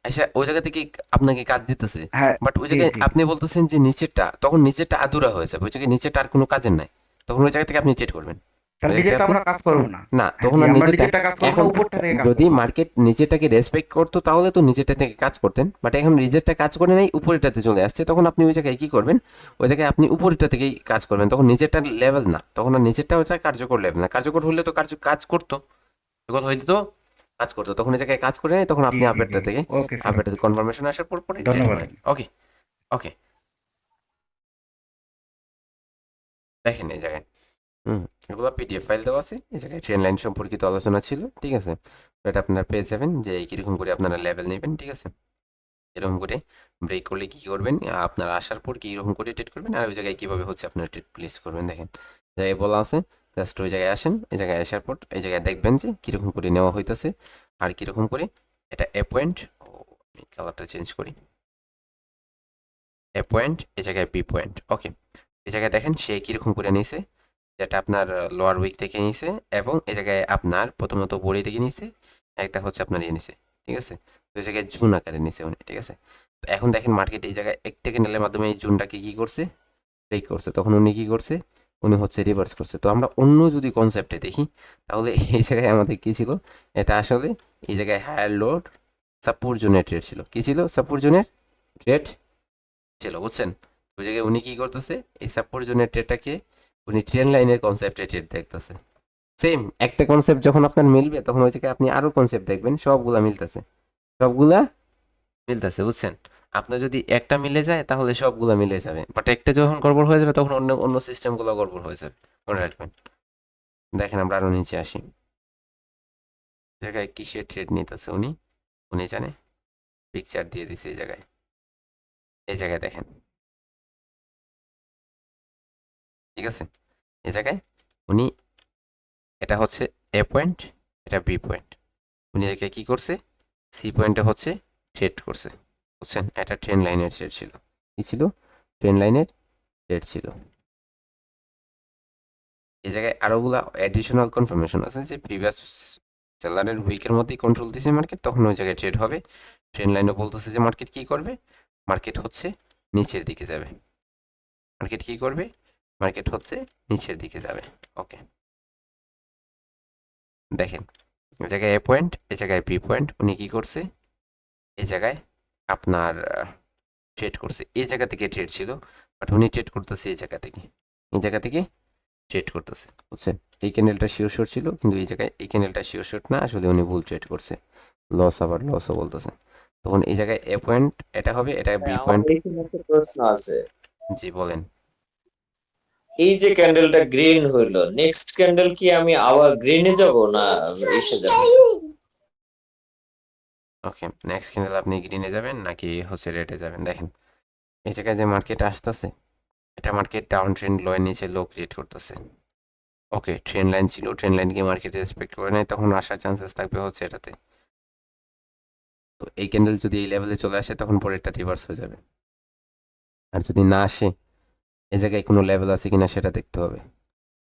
এসে ওই জায়গা থেকে আপনাকে কাজ দিতেছে। হ্যাঁ বাট ওই জি জায়গায় জি, আপনি বলতেছেন যে নিচেরটা, তখন নিচেরটা আধুরা হয়ে যাবে, ওই জায়গায় নিচেরটা আর কোনো কাজের নাই, তখন ওই জায়গা থেকে আপনি ট্রেড করবেন। তাহলে ওই জায়গায় নিচেরটা আপনি আমরা কাজ করবো না? না, হ্যাঁ তখন জি, আর আমরা নিচেরটা নিচেরটা কাজ করবো এখন না, উপরটা থেকে কাজ যদি করবো। মার্কেট নিচেরটাকে রেসপেক্ট করতো, তাহলে তো নিচেরটা থেকে কাজ করতেন। বাট এখন নিচেরটা কাজ করে নাই, উপরেরটাতে চলে আসছে, তখন আপনি ওই জায়গায় কি করবেন, ওই জায়গায় আপনি উপরেরটা থেকেই কাজ করবেন, তখন নিচেরটা লেভেল না, তখন আর নিচেরটা ওটা কার্যকর লেভেল না। কার্যকর হলে তো কাজ করতো, যখন হইতো তো কাজ করতো, তখন এই জায়গায় কাজ করে নেই, তখন জি আপনি জি জি, আপেরটা থেকে ওকে স্যার, আপেরটা কনফার্মেশন আসার পর পরে ট্রেড ধন্যবাদ। করেন। ওকে ওকে, দেখেন এই জায়গায় এগুলো পিডিএফ ফাইল দেওয়া আছে, এই জায়গায় ট্রেন লাইন সম্পর্কিত আলোচনা ছিল, ঠিক আছে। তো এটা আপনারা পেয়ে যাবেন যে কিরকম করে আপনারা লেভেল নেবেন, ঠিক আছে। এরকম করে ব্রেক করলে কি করবেন, আপনারা আসার পর কি রকম করে ট্রেড করবেন, আর ওই জায়গায় কিভাবে হচ্ছে আপনারা ট্রেড প্লেস করবেন। দেখেন জায়গায় বলা আছে, জাস্ট ওই জায়গায় আসেন, এই জায়গায় আসার পর এই জায়গায় দেখবেন যে কিরকম করে নেওয়া হইতেছে, আর কিরকম করে এটা এ পয়েন্ট, আমি কালারটা চেঞ্জ করি, এ পয়েন্ট, এই জায়গায় বি পয়েন্ট। ওকে, এই জায়গায় দেখেন সে কিরকম করে নিছে, যেটা আপনার লোয়ার উইক থেকে নিছে, এবং এই জায়গায় আপনার প্রথমত বডি থেকে নিছে, একটা হচ্ছে আপনার ইয়ে নিছে, ঠিক আছে। তো এই জায়গায় জুন আকারে নিছে উনি, ঠিক আছে। তো এখন দেখেন মার্কেট এই জায়গায় একটা ক্যান্ডেলের মাধ্যমে এই জুনটাকে কি করছে, ব্রেক করছে, তখন উনি কি করছে, উনি হচ্ছে রিভার্স করছে। তো আমরা অন্য যদি কনসেপ্টে দেখি, তাহলে এই জায়গায় আমাদের কি ছিল, এটা আসলে এই জায়গায় হায়ার লোড সাপোর্ট জোনের ট্রেড ছিল, কি ছিল, সাপোর্ট জোনের ট্রেড ছিল, বুঝছেন। ওই জায়গায় উনি কি করতেছে, এই সাপোর্ট জোনের ট্রেডটাকে উনি ট্রেন লাইনের কনসেপ্টে ট্রেড দেখতেছে। সেম একটা কনসেপ্ট যখন আপনার মিলবে, তখন ওই জায়গায় আপনি আরো কনসেপ্ট দেখবেন সবগুলা মিলতেছে, সবগুলা মিলতেছে, বুঝছেন। আপনার যদি একটা মিলে যায় তাহলে সবগুলা মিলে যাবে, বাট একটা যখন গড়বড় হয়ে যাবে তখন অন্য অন্য সিস্টেমগুলো গড়বড় হয়ে যাবে, মনে রাখবেন। দেখেন আমরা আরো নিচে আসি, জায়গায় কিসের ট্রেড নিতেছে উনি, উনি জানে, পিকচার দিয়ে দিছে এই জায়গায়, এই জায়গায় দেখেন, ঠিক আছে। এই জায়গায় উনি, এটা হচ্ছে এ পয়েন্ট, এটা বি পয়েন্ট, উনি একে কি করছে, সি পয়েন্টে হচ্ছে ট্রেড করছে, বুঝছেন। এটা ট্রেন লাইনের ট্রেড ছিল, কি ছিল, ট্রেন লাইনের ট্রেড ছিল। এই জায়গায় আরোগুলা অ্যাডিশনাল কনফার্মেশন আছে যে প্রিভিয়াস সেলারের উইকের মধ্যেই কন্ট্রোল দিছে মার্কেট, তখন ওই জায়গায় ট্রেড হবে। ট্রেন লাইনও বলতেছে যে মার্কেট কি করবে, মার্কেট হচ্ছে নিচের দিকে যাবে, মার্কেট কি করবে, মার্কেট হচ্ছে নিচের দিকে যাবে। ওকে, দেখেন এই জায়গায় এ পয়েন্ট, এই জায়গায় বি পয়েন্ট, উনি কি করছে, এই জায়গায় আপনার ট্রেড করছে, এই জায়গা থেকে ট্রেড ছিল, বাট উনি ট্রেড করতেছে এই জায়গা থেকে, এই জায়গা থেকে ট্রেড করতেছে, বুঝছেন। এই ক্যান্ডেলটা শিওর শর্ট ছিল, কিন্তু এই জায়গায় এই ক্যান্ডেলটা শিওর শর্ট না, আসলে উনি ভুল ট্রেড করছে, লস, আবার লসও বলতেছে। তখন এই জায়গায় এ পয়েন্ট এটা হবে, এটা বি আমার পয়েন্ট। এখানে একটা প্রশ্ন আছে, জি বলেন। এই যে ক্যান্ডেলটা গ্রিন হইলো, নেক্সট ক্যান্ডেল কি আমি আবার গ্রিনে যাব না এসে যাব? ওকে, নেক্সট ক্যান্ডেল আপনি গ্রিনে যাবেন নাকি হচ্ছে রেডে যাবেন, দেখেন এই জায়গায় যে মার্কেট আসতেছে, এটা মার্কেট ডাউন ট্রেন্ড লো এর নিচে লো ক্রিয়েট করতেছে। ওকে, ট্রেন লাইন ছিল, ট্রেন লাইনকে মার্কেট রেসপেক্ট করে নেয়, তখন আসার চান্সেস থাকবে হচ্ছে এটাতে। তো এই ক্যান্ডেল যদি এই লেভেলে চলে আসে, তখন পরেরটা রিভার্স হয়ে যাবে। আর যদি না আসে, এই জায়গায় কোনো লেভেল আছে কিনা সেটা দেখতে হবে।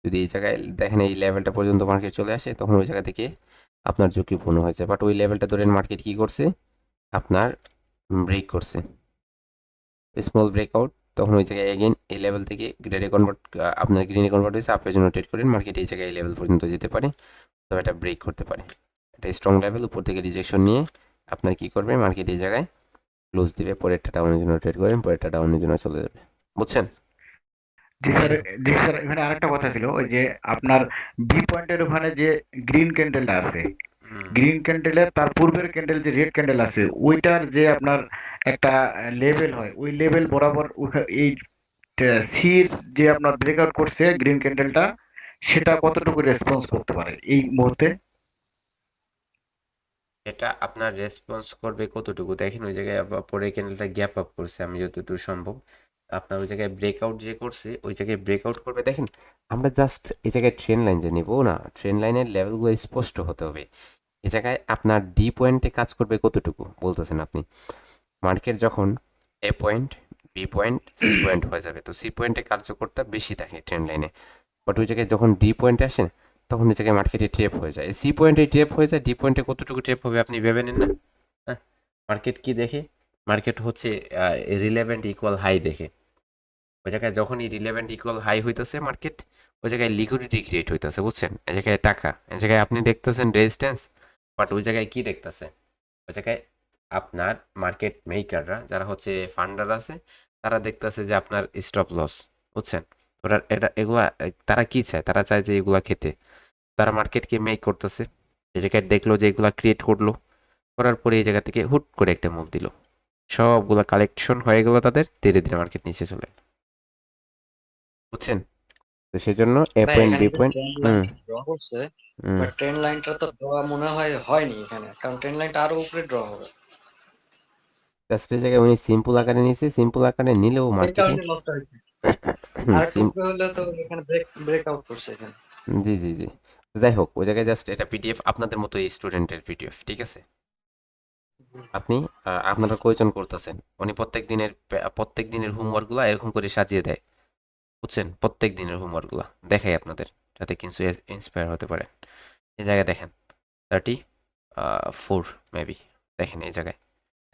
যদি এই জায়গায় দেখেন এই লেভেলটা পর্যন্ত মার্কেট চলে আসে, তখন ওই জায়গা থেকে আপনার ঝুঁকিপূর্ণ হয়েছে, বাট ওই লেভেলটা ধরেন মার্কেট কি করছে, আপনার ব্রেক করছে, স্মল ব্রেকআউট, তখন ওই জায়গায় এগেন এই লেভেল থেকে গ্রেডে কনভার্ট, আপনার গ্রিনে কনভার্ট হয়েছে, আপনার জন্য ট্রেড করেন, মার্কেট এই জায়গায় এই লেভেল পর্যন্ত যেতে পারে, তবে এটা ব্রেক করতে পারে, এটা স্ট্রং লেভেল, উপর থেকে রিজেকশন নিয়ে আপনার কি করবে, মার্কেট এই জায়গায় ক্লোজ দিবে, পরেরটা ডাউনের জন্য ট্রেড করেন, পরেরটা ডাউনের জন্য চলে যাবে, বুঝছেন। জি স্যার, জি স্যার, এখানে আরেকটা কথা ছিল, ওই যে আপনার বি পয়েন্টের ওখানে যে গ্রিন ক্যান্ডেলটা আছে, গ্রিন ক্যান্ডেলের তার পূর্বের ক্যান্ডেল যে রেড ক্যান্ডেল আছে, ওইটার যে আপনার একটা লেভেল হয়, ওই লেভেল বরাবর এই সির যে আপনার ব্রেকআউট করছে গ্রিন ক্যান্ডেলটা, সেটা কতটুকু রেসপন্স করতে পারে এই মুহূর্তে? এটা আপনার রেসপন্স করবে কতটুকু, দেখেন ওই জায়গায় পরে ক্যান্ডেলটা গ্যাপ আপ করছে, আমি যতটুকু সম্ভব আপনার ওই জায়গায় ব্রেকআউট যে করছে, ওই জায়গায় ব্রেকআউট করবে। দেখেন আমরা জাস্ট এই জায়গায় ট্রেন লাইন যে নিব না, ট্রেন লাইনের লেভেলগুলো স্পষ্ট হতে হবে। এই জায়গায় আপনার ডি পয়েন্টে কাজ করবে কতটুকু বলতেছেন আপনি, মার্কেট যখন A point, B point, C point হয়ে যাবে, তো সি পয়েন্টে কার্যকরতা বেশি থাকে ট্রেন লাইনে, বাট ওই জায়গায় যখন ডি পয়েন্টে আসেন, তখন ওই জায়গায় মার্কেটে ট্রেপ হয়ে যায়, সি পয়েন্টে ট্রেপ হয়ে যায়, ডি পয়েন্টে কতটুকু ট্রেপ হবে আপনি ভেবে নেন না। হ্যাঁ, মার্কেট কি দেখে, মার্কেট হচ্ছে রিলেভেন্ট ইকুয়াল হাই দেখে, ওই জায়গায় যখনই রিলেভেন্ট ইকুয়াল হাই হইতেছে মার্কেট, ওই জায়গায় লিকুইডিটি ক্রিয়েট হইতেছে, বুঝছেন। এই জায়গায় টাকা, এই জায়গায় আপনি দেখতেছেন রেজিস্ট্যান্স, বাট ওই জায়গায় কি দেখতেছে, ওই জায়গায় আপনার মার্কেট মেকাররা যারা হচ্ছে ফান্ডার আছে, তারা দেখতেছে যে আপনার স্টপ লস, বুঝছেন। ওরা এটা এগুলা তারা কি চায়, তারা চায় যে এগুলা খেতে, তারা মার্কেটকে মেক করতেছে, এই জায়গায় দেখলো যে এগুলা ক্রিয়েট করলো, করার পরে এই জায়গা থেকে হুট করে একটা মুভ দিল, সবগুলা কালেকশন হয়ে গেল তাদের, ধীরে ধীরে মার্কেট নিচে চলে, বুঝছেন। তো সেজন্য এ ভাই পয়েন্ট এখানে বি যে পয়েন্ট। ট্রেন্ড হুম লাইন ড্র করছে, হুম বাট ট্রেন্ড লাইনটা তো ড্র মনে হয় হয়নি এখানে, কারণ ট্রেন্ড লাইনটা আরো উপরে ড্র হবে, জাস্ট এই জায়গায় উনি সিম্পল আকারে নিয়েছে, সিম্পল আকারে নিলেও এই মার্কেটে কারণে লসটা হয়েছে। আর একটু উপরে হলে তো এখানে ব্রেকআউট করছে এখানে। জি জি জি, যাই হোক, ওই জায়গায় জাস্ট এটা পিডিএফ, আপনাদের মতো স্টুডেন্টের পিডিএফ, ঠিক আছে। আপনি আপনারা কয়জন করতেছেন, উনি প্রত্যেক দিনের হোমওয়ার্কগুলো এরকম করে সাজিয়ে দেয়, বুঝছেন? প্রত্যেক দিনের হোমওয়ার্কগুলো দেখাই আপনাদের, যাতে কিছু ইন্সপায়ার হতে পারে। এই জায়গায় দেখেন 34 মেবি, দেখেন এই জায়গায়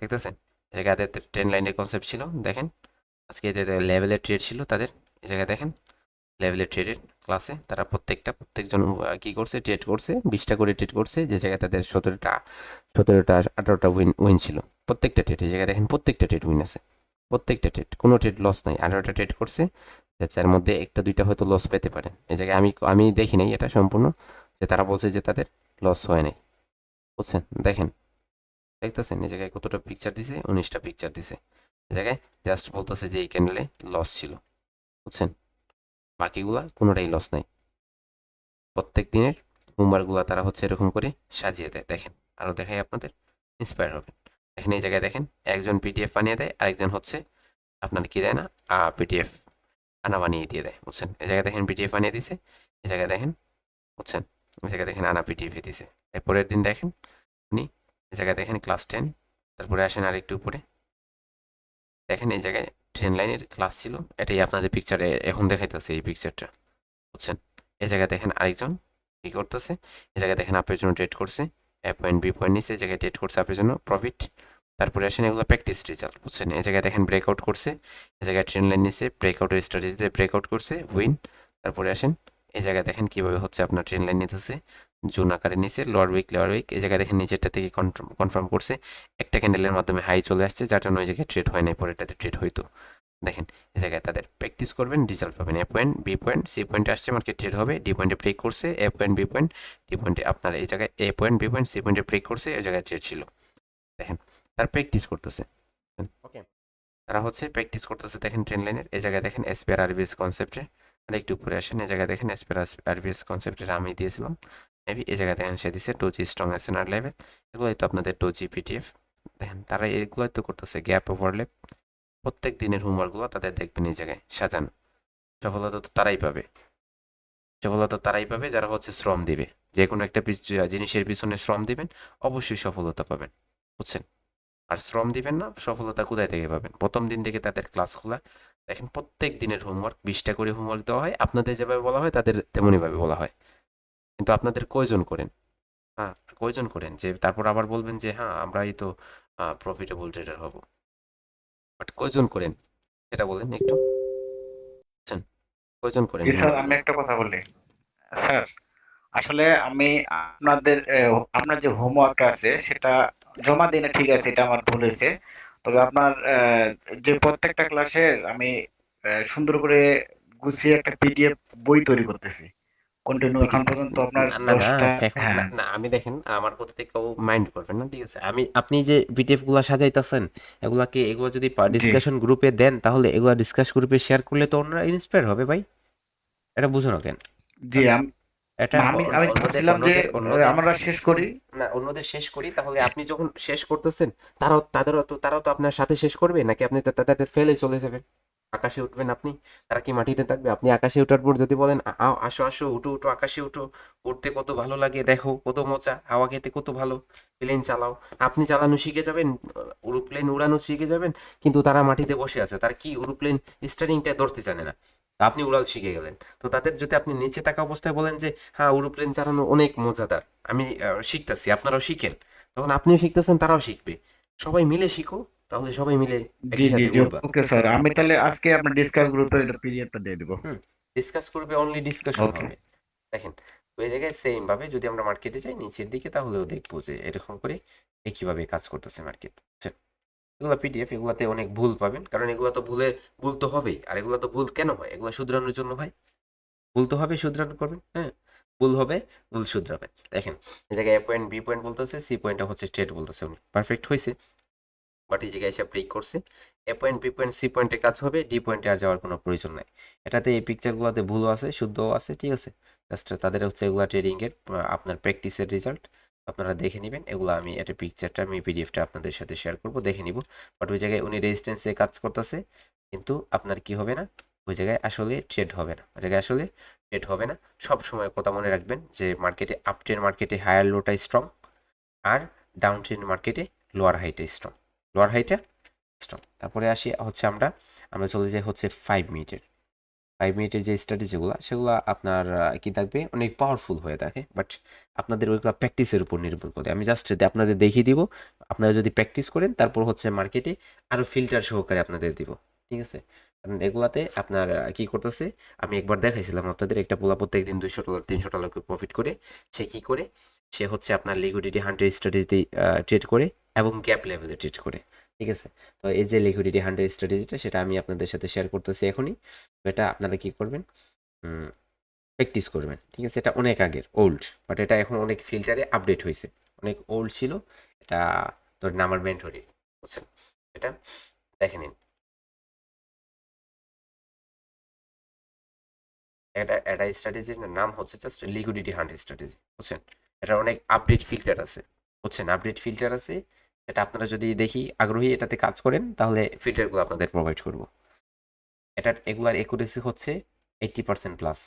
দেখতেছেন, এই জায়গায় তাদের ট্রেন লাইনের কনসেপ্ট ছিল, দেখেন আজকে যে লেভেলের ট্রেড ছিল তাদের, এই জায়গায় দেখেন লেভেলের ট্রেডের ক্লাসে তারা প্রত্যেকজন কি করছে, ট্রেড করছে, 20টা করে ট্রেড করছে, যে জায়গায় তাদের 17টা 18টা উইন ছিল প্রত্যেকটা ট্রেড। এই জায়গায় দেখেন প্রত্যেকটা ট্রেড উইন আছে, প্রত্যেকটা ট্রেড, কোনো ট্রেড লস নাই। 18টা ট্রেড করছে, যার মধ্যে একটা দুইটা হয়তো লস পেতে পারেন। এই জায়গায় আমি দেখি নাই এটা সম্পূর্ণ, যে তারা বলছে যে তাদের লস হয় নাই, বুঝছেন? দেখেন দেখতেছেন এই জায়গায় কতটা পিকচার দিছে, 19টা পিকচার দিছে। এই জায়গায় জাস্ট বলতেছে যে এই ক্যান্ডেলে লস ছিল, বুঝছেন? বাকিগুলা কোনোটাই লস নাই। প্রত্যেক দিনের হোমওয়ার্কগুলো তারা হচ্ছে এরকম করে সাজিয়ে দেয়, দেখেন আরও দেখাই আপনাদের, ইন্সপায়ার হবেন। দেখেন এই জায়গায় দেখেন একজন পিডিএফ বানিয়ে দেয়, আরেকজন হচ্ছে আপনার কি দেয় না, পিডিএফ আনা বানিয়ে দিয়ে দেয়, বুঝছেন? এই জায়গায় দেখেন পিডিএফ বানিয়ে দিছে, এই জায়গায় দেখেন, বুঝছেন? এই জায়গায় দেখেন আনা পিডিএফ দিছে। এরপরের দিন দেখেন উনি, এই জায়গায় দেখেন ক্লাস 10, তারপরে আসেন আরেকটু উপরে, দেখেন এই জায়গায় ট্রেন লাইনের ক্লাস ছিল, এটাই আপনাদের পিকচারে এখন দেখাইতেছে এই পিকচারটা, বুঝছেন? এই জায়গায় দেখেন আরেকজন কি করতেছে, এই জায়গায় দেখেন আপের জন্য ট্রেড করছে, এ পয়েন্ট বি পয়েন্ট নিচে, এই জায়গায় ট্রেড করছে আপের জন্য প্রফিট। তারপরে আসেন এগুলো প্র্যাকটিস রেজাল্ট, বুঝছেন? এই জায়গায় দেখেন ব্রেকআউট করছে, এই জায়গায় ট্রেন লাইন নিচে ব্রেকআউটের স্ট্র্যাটেজিতে ব্রেকআউট করছে, উইন। তারপরে আসেন এই জায়গায় দেখেন কিভাবে হচ্ছে আপনার ট্রেন লাইন নিতেছে জোন আকারে নিচে, লোয়ার উইক, এই জায়গায় দেখেন নিচেরটা থেকে কনফার্ম করছে, একটা ক্যান্ডেলের মাধ্যমে হাই চলে আসছে, যার জন্য ওই জায়গায় ট্রেড হয় নাই, পরেরটাতে ট্রেড হইতো। দেখেন এই জায়গায় তাদের প্র্যাকটিস করবেন, রেজাল্ট পাবেন। এ পয়েন্ট বি পয়েন্ট সি পয়েন্টে আসছে, মার্কেট ট্রেড হবে, ডি পয়েন্টে ব্রেক করছে, এ পয়েন্ট বি পয়েন্ট ডি পয়েন্টে আপনার এই জায়গায় এ পয়েন্ট বি পয়েন্ট সি পয়েন্টে ব্রেক করছে, এই জায়গায় ট্রেড ছিল। দেখেন তারা প্র্যাকটিস করতেছে, ওকে, তারা হচ্ছে প্র্যাকটিস করতেছে। দেখেন ট্রেন লাইনের এই জায়গায় দেখেন এসপিআর আরবিএস কনসেপ্টে, আর একটু উপরে আসেন, এই জায়গায় দেখেন এসপিআর আরবিএস কনসেপ্টের আমি দিয়েছিলাম মেবি, এই জায়গায় দেখেন সে দিছে 2G স্ট্রং এসএনআর লেভেল, এগুলোই তো আপনাদের 2G পিটিএফ। দেখেন তারা এগুলোই তো করতেছে, গ্যাপ ওভারল্যাপ, প্রত্যেক দিনের হোমওয়ার্কগুলো তাদের দেখবেন এই জায়গায় সাজানো। সফলতা তো তারাই পাবে, সফলতা তারাই পাবে যারা হচ্ছে শ্রম দিবে, যে কোনো একটা জিনিসের পিছনে শ্রম দিবেন, অবশ্যই সফলতা পাবেন, বুঝছেন? আর শ্রম দিবেন না, সফলতা কোথায় থেকে পাবেন? প্রথম দিন থেকে তাদের ক্লাস খোলা, দেখেন প্রত্যেক দিনের হোমওয়ার্ক, 20টা করে হোমওয়ার্ক দেওয়া হয়, আপনাদের যেভাবে বলা হয় তাদের তেমনইভাবে বলা হয়, কিন্তু আপনাদের কয়জন করেন? হ্যাঁ, কয়জন করেন যে তারপর আবার বলবেন যে হ্যাঁ আমরাই তো প্রফিটেবল ট্রেডার হব, বাট কয়জন করেন সেটা বলেন একটু, বুঝছেন? কয়জন করেন জি স্যার, আমি হোমওয়ার্কগুলো? একটা কথা বলি স্যার। আসলে আমি আপনাদের আপনার যে হোমওয়ার্কটা আছে সেটা জমা দিই না, ঠিক আছে, এটা আমার ভুল হয়েছে। তবে আপনার যে প্রত্যেকটা ক্লাসের আমি সুন্দর করে গুছিয়ে একটা পিডিএফ বই তৈরি করতেছি, কন্টিনিউ এখন পর্যন্ত আপনার না না না 10টা। এখন না হ্যাঁ না, আমি দেখেন আমার প্রতি থেকে কেউ মাইন্ড করবেন না, ঠিক আছে? আপনি যে পিডিএফ গুলা সাজাইতেছেন, এগুলো যদি জি ডিসকাশন গ্রুপে দেন, তাহলে এগুলো ডিসকাস গ্রুপে শেয়ার করলে তো অন্যরা ইন্সপায়ার হবে ভাই, এটা বুঝো না কেন? জি এটা না, আমি আমি অন্যদের ভাবছিলাম যে অন্যদের অন্যদের আমরা শেষ করি। না, অন্যদের শেষ করি, তাহলে আপনি যখন শেষ করতেছেন তারাও তো আপনার সাথে শেষ করবে, নাকি আপনি তাদের ফেলে চলে যাবেন, আকাশে উঠবেন আপনি, তারা কি মাটিতে থাকবে? আপনি আকাশে ওঠার পর যদি বলেন আসো আসো উঠো উঠো আকাশে উঠো, উঠতে কত ভালো লাগে, দেখো কত মজা, হাওয়া খেতে কত ভালো, প্লেন চালাও, আপনি চালানো শিখে যাবেন, প্লেন উড়ানো শিখে যাবেন, কিন্তু তারা মাটিতে বসে আছে, তার কি প্লেন স্টারিংটা ধরতে জানে না, আপনি উড়াল শিখে গেলেন। তো তাদের যদি আপনি নিচে থাকা অবস্থায় বলেন যে হ্যাঁ প্লেন চালানো অনেক মজাদার, আমি শিখতেছি, আপনারাও শিখেন, তখন আপনিও শিখতেছেন, তারাও শিখবে, সবাই মিলে শিখো, তাহলে সবাই মিলে জি একই জি সাথে জি উঠবা। ওকে স্যার, আমি তাহলে আজকে আপনার ডিসকাস গ্রুপে পিডিএফটা দিয়ে দিব। হুম, ডিসকাস করবে, অনলি ডিসকাশন ওকে হবে। দেখেন ওই জায়গায় সেম ভাবে যদি আমরা মার্কেটে যাই নিচের দিকে, তাহলেও দেখবো যে এরকম করে একইভাবে কাজ করতেছে মার্কেট। এগুলো পিডিএফ, এগুলাতে অনেক ভুল পাবেন, কারণ এগুলো তো ভুল তো হবেই, আর এগুলো তো ভুল কেন হয়? এগুলো শুধরানোর জন্য ভাই, ভুল তো হবে, শুধরানো করবেন, হ্যাঁ, ভুল হবে, ভুল শুধরাবেন। দেখেন এই জায়গায় এ পয়েন্ট বি পয়েন্ট বলতেছে, সি পয়েন্টটা হচ্ছে ট্রেড বলতেছে, উনি পারফেক্ট হয়েছে, বাট এই জায়গায় এসে ব্রেক করছে, এ পয়েন্ট বি পয়েন্ট সি পয়েন্টে কাজ হবে, ডি পয়েন্টে আর যাওয়ার কোনো প্রয়োজন নাই। এটাতে এই পিকচারগুলোতে ভুলও আছে, শুদ্ধও আছে, ঠিক আছে? জাস্ট তাদের হচ্ছে এগুলা ট্রেডিংয়ের আপনার প্র্যাকটিসের রেজাল্ট, আপনারা দেখে নেবেন। এগুলো আমি একটা পিকচারটা আমি পিডিএফটা আপনাদের সাথে শেয়ার করব, দেখে নিব। বাট ওই জায়গায় উনি রেজিস্ট্যান্সে কাজ করতেছে, কিন্তু আপনার কি হবে না, ওই জায়গায় আসলে ট্রেড হবে না, ওই জায়গায় আসলে ট্রেড হবে না। সব সময় কথা মনে রাখবেন যে মার্কেটে আপ ট্রেন্ড মার্কেটে হায়ার লোটা স্ট্রং, আর ডাউন ট্রেন্ড মার্কেটে লোয়ার হাইটা স্ট্রং, লোয়ার হাইটা স্ট্রং। তারপরে আসি হচ্ছে আমরা চলে যাই হচ্ছে 5 মিনিটের। 5 মিনিটের যে স্ট্র্যাটেজিগুলো সেগুলো আপনার কি থাকবে অনেক পাওয়ারফুল হয়ে থাকে, বাট আপনাদের ওইগুলো প্র্যাকটিসের উপর নির্ভর করে। আমি জাস্ট আপনাদের দেখিয়ে দিব, আপনারা যদি প্র্যাকটিস করেন তারপর হচ্ছে মার্কেটে আরও ফিল্টার সহকারে আপনাদের দিব, ঠিক আছে? কারণ এগুলাতে আপনার কি করতেছে, আমি একবার দেখাইছিলাম আপনাদের, একটা পোলা প্রত্যেকদিন $200 $300 করে প্রফিট করে। সে কি করে, সে হচ্ছে আপনার লিকুইডিটি হান্টের স্ট্র্যাটেজিতে ট্রেড করে এবং গ্যাপ লেভেলে ট্রেড করে, ঠিক আছে? তো এই যে লিকুইডিটি হান্টের স্ট্র্যাটেজিটা সেটা আমি আপনাদের সাথে শেয়ার করতেছি এখনই। তো এটা আপনারা কি করবেন, প্র্যাকটিস করবেন, ঠিক আছে? এটা অনেক আগের ওল্ড, বাট এটা এখন অনেক ফিল্টারে আপডেট হয়েছে। অনেক ওল্ড ছিল এটা, ধরেন আমার মেন্টরি, বুঝছেন? এটা দেখে নিন, এটা স্ট্র্যাটেজির নাম হচ্ছে জাস্ট লিকুইডিটি হান্ট স্ট্র্যাটেজি, বুঝছেন? এটা অনেক আপডেট ফিল্টার আছে, বুঝছেন? আপডেট ফিল্টার আছে, এটা আপনারা যদি দেখি আগ্রহী এটাতে কাজ করেন তাহলে ফিল্টারগুলো আপনাদের প্রোভাইড করব। এটার এগুলার একুরেসি হচ্ছে 80% প্লাস,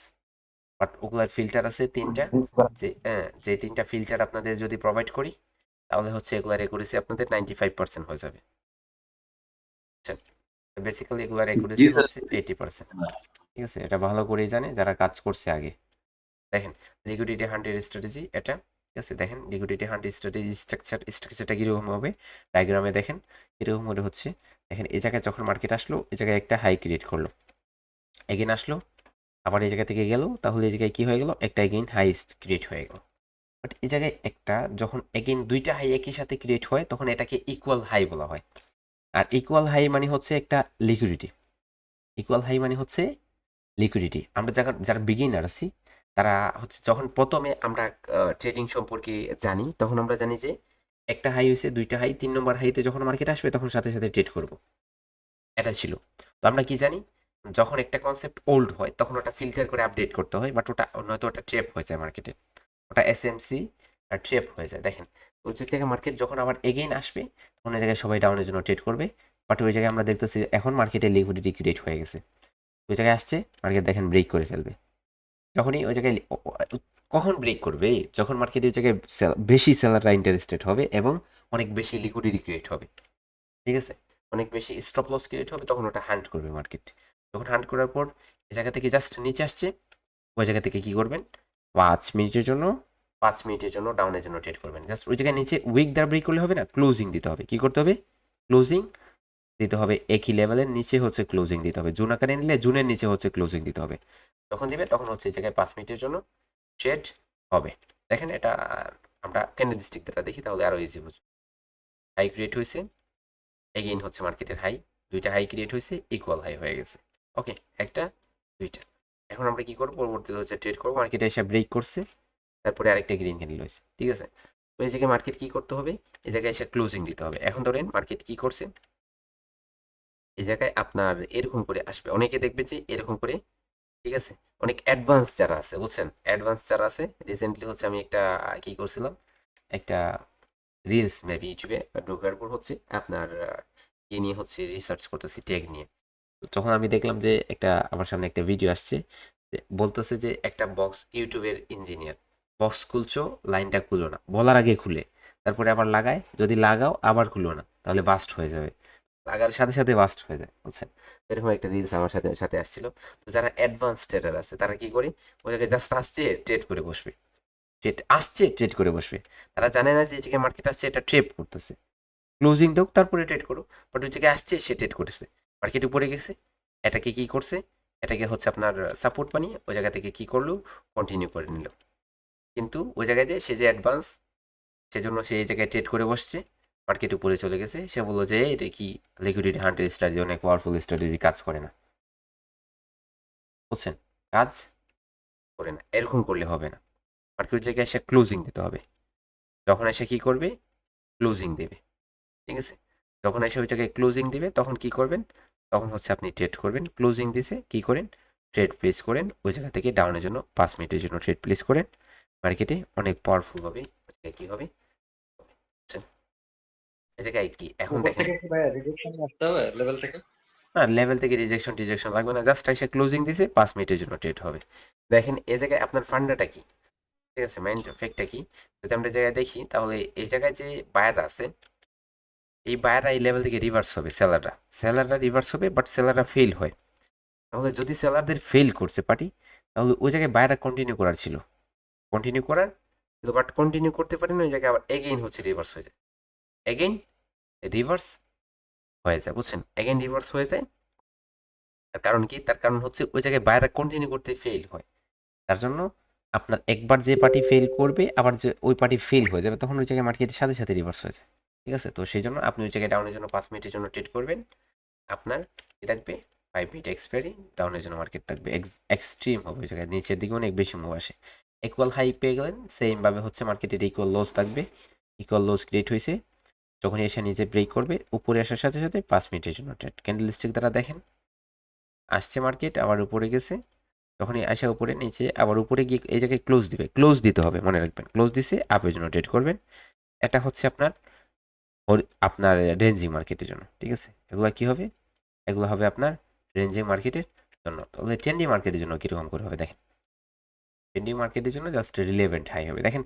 বাট ওগুলার ফিল্টার আছে 3টা। যে 3টা ফিল্টার আপনাদের যদি প্রোভাইড করি তাহলে হচ্ছে এগুলার একুরেসি আপনাদের 95% হয়ে যাবে, বুঝছেন? বেসিক্যালি এগুলার একুরেসি স্যার। হচ্ছে 80%, ঠিক আছে? এটা ভালো করেই জানে যারা কাজ করছে আগে। দেখেন লিকুইডিটি হান্টের স্ট্র্যাটেজি এটা, ঠিক আছে? দেখেন লিকুইডিটি হান্ট স্ট্র্যাটেজি স্ট্রাকচারটা কীরকম হবে, ডায়াগ্রামে দেখেন কীরকম হলে হচ্ছে। দেখেন এই জায়গায় যখন মার্কেট আসলো এই জায়গায় একটা হাই ক্রিয়েট করলো, এগেন আসলো, আবার এই জায়গা থেকে গেল, তাহলে এই জায়গায় কী হয়ে গেল, একটা এগেইন হাই ক্রিয়েট হয়ে গেল। বাট এই জায়গায় একটা যখন এগেইন দুইটা হাই একই সাথে ক্রিয়েট হয় তখন এটাকে ইকুয়াল হাই বলা হয়। আর ইকুয়াল হাই মানে হচ্ছে একটা লিকুইডিটি, ইকুয়াল হাই মানে হচ্ছে লিকুইডিটি। আমরা যারা বিগিনার আছি তারা হচ্ছে যখন প্রথমে আমরা ট্রেডিং সম্পর্কে জানি তখন আমরা জানি যে একটা হাই হয়েছে, দুইটা হাই, 3 নম্বর হাইতে যখন মার্কেট আসবে তখন সাথে সাথে ট্রেড করব, এটা ছিল। তো আমরা কি জানি, যখন একটা কনসেপ্ট ওল্ড হয় তখন ওটা ফিল্টার করে আপডেট করতে হয়, বাট ওটা নয়তো ওটা ট্রেপ হয়ে যায় মার্কেটে, ওটা এসএমসি আর ট্রেপ হয়ে যায়। দেখেন ওই জায়গায় মার্কেট যখন আবার এগেইন আসবে তখন ওই জায়গায় সবাই ডাউনের জন্য ট্রেড করবে, বাট ওই জায়গায় আমরা দেখতেছি এখন মার্কেটে লিকুইডিটি ক্রিয়েট হয়ে গেছে, ওই জায়গায় আসছে মার্কেট দেখেন ব্রেক করে ফেলবে। যখনই ওই জায়গায় কখন ব্রেক করবে, যখন মার্কেটে ওই জায়গায় বেশি সেলাররা ইন্টারেস্টেড হবে এবং অনেক বেশি লিকুইডিটি ক্রিয়েট হবে, ঠিক আছে? অনেক বেশি স্টপ লস ক্রিয়েট হবে, তখন ওটা হান্ট করবে মার্কেট। যখন হান্ট করার পর এই জায়গা থেকে জাস্ট নিচে আসছে, ওই জায়গা থেকে কি করবেন, 5 মিনিটের জন্য ডাউনের জন্য ট্রেড করবেন। জাস্ট ওই জায়গায় নিচে উইক দ্বারা ব্রেক করলে হবে না, ক্লোজিং দিতে হবে। কি করতে হবে, ক্লোজিং দিতে হবে, একই লেভেলের নিচে হচ্ছে ক্লোজিং দিতে হবে। জুন আকারে নিলে জুনের নিচে হচ্ছে ক্লোজিং দিতে হবে, তখন দিবে, তখন হচ্ছে এই জায়গায় 5 মিনিটের জন্য ট্রেড হবে। দেখেন এটা আমরা ক্যান্ডেলস্টিক দ্বারা দেখি তাহলে আরো ইজি বুঝবো। হাই ক্রিয়েট হয়েছে, এগেইন হচ্ছে মার্কেটের হাই, দুইটা হাই ক্রিয়েট হয়েছে, ইকুয়াল হাই হয়ে গেছে, ওকে? একটা দুইটা। এখন আমরা কি করবো, পরবর্তীতে হচ্ছে ট্রেড করবো, মার্কেটে এসে ব্রেক করছে, তারপরে আরেকটা গ্রিন ক্যান্ডেল হয়েছে, ঠিক আছে? তো এই জায়গায় মার্কেট কি করতে হবে, এই জায়গায় এসে ক্লোজিং দিতে হবে। এখন ধরেন মার্কেট কি করছে, এই জায়গায় আপনার এরকম করে আসবে, অনেকে দেখবে যে এরকম করে, ঠিক আছে? অনেক অ্যাডভান্স যারা আছে, বুঝছেন? অ্যাডভান্স যারা আছে, রিসেন্টলি হচ্ছে আমি একটা কি করছিলাম, একটা রিলস মেবি ইউটিউবে ঢোকার পর হচ্ছে আপনার কি নিয়ে হচ্ছে রিসার্চ করতেছি, টেক নিয়ে। তো তখন আমি দেখলাম যে একটা আমার সামনে একটা ভিডিও আসছে, বলতেছে যে একটা বক্স, ইউটিউবের ইঞ্জিনিয়ার, বক্স খুলছো, লাইনটা খুলো না, বলার আগে খুলে তারপরে আবার লাগায়, যদি লাগাও আবার খুলো না তাহলে বাস্ট হয়ে যাবে, লাগার সাথে সাথে বাস্ট হয়ে যায়, বুঝছেন? এরকম একটা রিলস আমার সাথে সাথে আসছিল। তো যারা অ্যাডভান্স ট্রেডার আছে তারা কি করে, ওই জায়গায় জাস্ট আসছে ট্রেড করে বসবে, ট্রেড করে বসবে। তারা জানে না যে এই জায়গায় মার্কেট আসছে, এটা ট্রেড করতেছে, ক্লোজিং দাও তারপরে ট্রেড করো, বাট ওই জায়গায় আসছে সে ট্রেড করেছে, মার্কেট উপরে গেছে, এটাকে কি করছে, এটাকে হচ্ছে আপনার সাপোর্ট বানিয়ে ওই জায়গা থেকে কি করলো, কন্টিনিউ করে নিল। কিন্তু ওই জায়গায় যে সে যে অ্যাডভান্স, সেজন্য সে এই জায়গায় ট্রেড করে বসছে, মার্কেট উপরে চলে গেছে, সে বললো যে এটা কি লিকুইডিটি হান্টের স্ট্র্যাটেজি, অনেক পাওয়ারফুল স্ট্র্যাটেজি, কাজ করে না, বুঝছেন? কাজ করে না, এরকম করলে হবে না। মার্কেট জায়গায় এসে ক্লোজিং দিতে হবে, যখন এসে কি করবে, ক্লোজিং দেবে, ঠিক আছে? যখন এসে ওই জায়গায় ক্লোজিং দিবে তখন কি করবেন, তখন হচ্ছে আপনি ট্রেড করবেন। ক্লোজিং দিছে কি করেন, ট্রেড প্লেস করেন, ওই জায়গা থেকে ডাউনের জন্য 5 মিনিটের জন্য ট্রেড প্লেস করেন, মার্কেটে অনেক পাওয়ারফুলভাবে ওই জায়গায় কি হবে, বুঝছেন? এই জায়গায় কি এখন উপর দেখেন, থেকে কি ভাই রিজেকশন আসতে হবে লেভেল থেকে? না লেভেল থেকে রিজেকশন লাগবে না, জাস্ট এসে ক্লোজিং দিছে, 5 মিনিটের জন্য ট্রেড হবে। দেখেন এই জায়গায় আপনার ফান্ডাটা কি, ঠিক আছে, মাইন্ড ফ্যাক্টটা কি, যদি আমরা জায়গায় দেখি তাহলে এই জায়গায় যে বায়ার আছে, এই বায়াররা এই লেভেল থেকে রিভার্স হবে, সেলাররা রিভার্স হবে, বাট সেলাররা ফেল হয়। তাহলে যদি সেলারদের ফেল করছে পার্টি, তাহলে ওই জায়গায় বাইরে কন্টিনিউ করার ছিল, কন্টিনিউ করার কিন্তু বাট কন্টিনিউ করতে পারি না, ওই জায়গায় আবার এগেইন হচ্ছে রিভার্স হয়ে যায়, এগেইন রিভার্স হয়ে যায়, বুঝছেন? এগেইন রিভার্স হয়ে যায়। তার কারণ কি? তার কারণ হচ্ছে ওই জায়গায় বাইরে কন্টিনিউ করতে ফেল হয়। তার জন্য আপনার একবার যে পার্টি ফেল করবে, আবার যে ওই পার্টি ফেল হয়ে যাবে, তখন ওই জায়গায় মার্কেটের সাথে সাথে রিভার্স হয়ে যায়। ঠিক আছে? তো সেই জন্য আপনি ওই জায়গায় ডাউনের জন্য 5 মিনিটের জন্য ট্রেড করবেন। আপনার কি থাকবে? 5 মিনিট এক্সপায়ারি, ডাউনের জন্য মার্কেট থাকবে এক্সট্রিম হবে, ওই জায়গায় নিচের দিকে অনেক বেশি মুভ আসে। ইকুয়াল হাই পেয়ে গেলেন, সেমভাবে হচ্ছে মার্কেটের ইকুয়াল লস থাকবে, ইকুয়াল লস ক্রিয়েট হয়েছে, যখন এসে নিচে ব্রেক করবে উপরে আসার সাথে সাথে 5 মিনিটের জন্য ট্রেড। ক্যান্ডেল স্টিক দ্বারা দেখেন আসছে মার্কেট, আবার উপরে গেছে, যখনই আসা উপরে নিচে আবার উপরে গিয়ে এই জায়গায় ক্লোজ দিবে, ক্লোজ দিতে হবে, মনে রাখবেন ক্লোজ দিছে আপের জন্য ট্রেড করবেন। এটা হচ্ছে আপনার রেঞ্জিং মার্কেটের জন্য। ঠিক আছে? এগুলো কি হবে? এগুলো হবে আপনার রেঞ্জিং মার্কেটের জন্য। তাহলে ট্রেন্ডিং মার্কেটের জন্য কীরকম করে হবে দেখেন, ট্রেন্ডিং মার্কেটের জন্য জাস্ট রিলেভেন্ট হাই হবে। দেখেন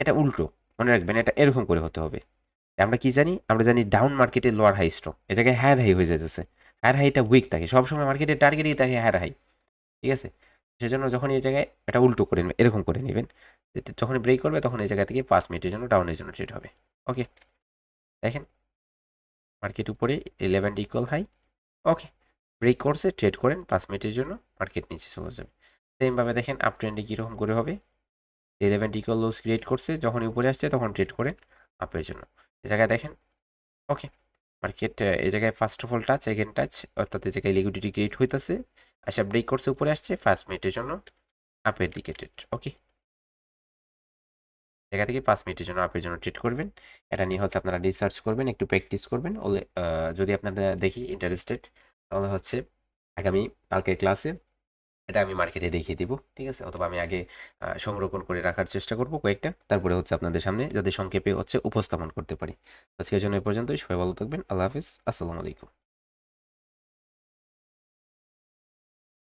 এটা উল্টো, মনে রাখবেন এটা এরকম করে হতে হবে। আমরা কি জানি? আমরা জানি ডাউন মার্কেটে লোয়ার হাই স্ট্রং, এ জায়গায় হায়ার হাই হয়ে যাচ্ছে, হায়ার হাইটা উইক থাকে, সবসময় মার্কেটের টার্গেটই থাকে হায়ার হাই। ঠিক আছে? সেজন্য যখন এই জায়গায় এটা উল্টো করে নেবেন, এরকম করে নেবেন, যখন ব্রেক করবে তখন এই জায়গা থেকে 5 মিনিটের জন্য ডাউনের জন্য ট্রেড হবে। ওকে, দেখেন মার্কেট উপরে 11 ইকুয়াল হাই, ওকে ব্রেক করছে, ট্রেড করেন 5 মিনিটের জন্য, মার্কেট নিচে চলে যাবে। সেমভাবে দেখেন আপ ট্রেন্ডে কীরকম করে হবে, 11 ইকুয়াল লোস ক্রিয়েট করছে, যখনই উপরে আসছে তখন ট্রেড করেন আপের জন্য। এই জায়গায় দেখেন, ওকে মার্কেট এই জায়গায় first of all touch, again touch, অর্থাৎ এই জায়গায় লিকুইডিটি ক্রিয়েট হইতেছে, আচ্ছা ব্রেক করছে উপরে আসছে, 5 মিনিটের জন্য আপের দিকে ট্রেড। ওকে, জায়গা থেকে 5 মিনিটের জন্য আপের জন্য ট্রেড করবেন। এটা নিয়ে হচ্ছে আপনারা রিসার্চ করবেন, একটু প্র্যাকটিস করবেন। যদি আপনারা দেখি ইন্টারেস্টেড, তাহলে হচ্ছে আগামী কালকের ক্লাসে এটা আমি মার্কেটে দেখিয়ে দিব। ঠিক আছে? অথবা আমি আগে সংরক্ষণ করে রাখার চেষ্টা করব কয়েকটা, তারপরে হচ্ছে আপনাদের সামনে যাতে সংক্ষেপে হচ্ছে উপস্থাপন করতে পারি। আজকের জন্য এই পর্যন্তই। সবাই ভালো থাকবেন। আল্লাহ হাফিজ, আসসালামু আলাইকুম।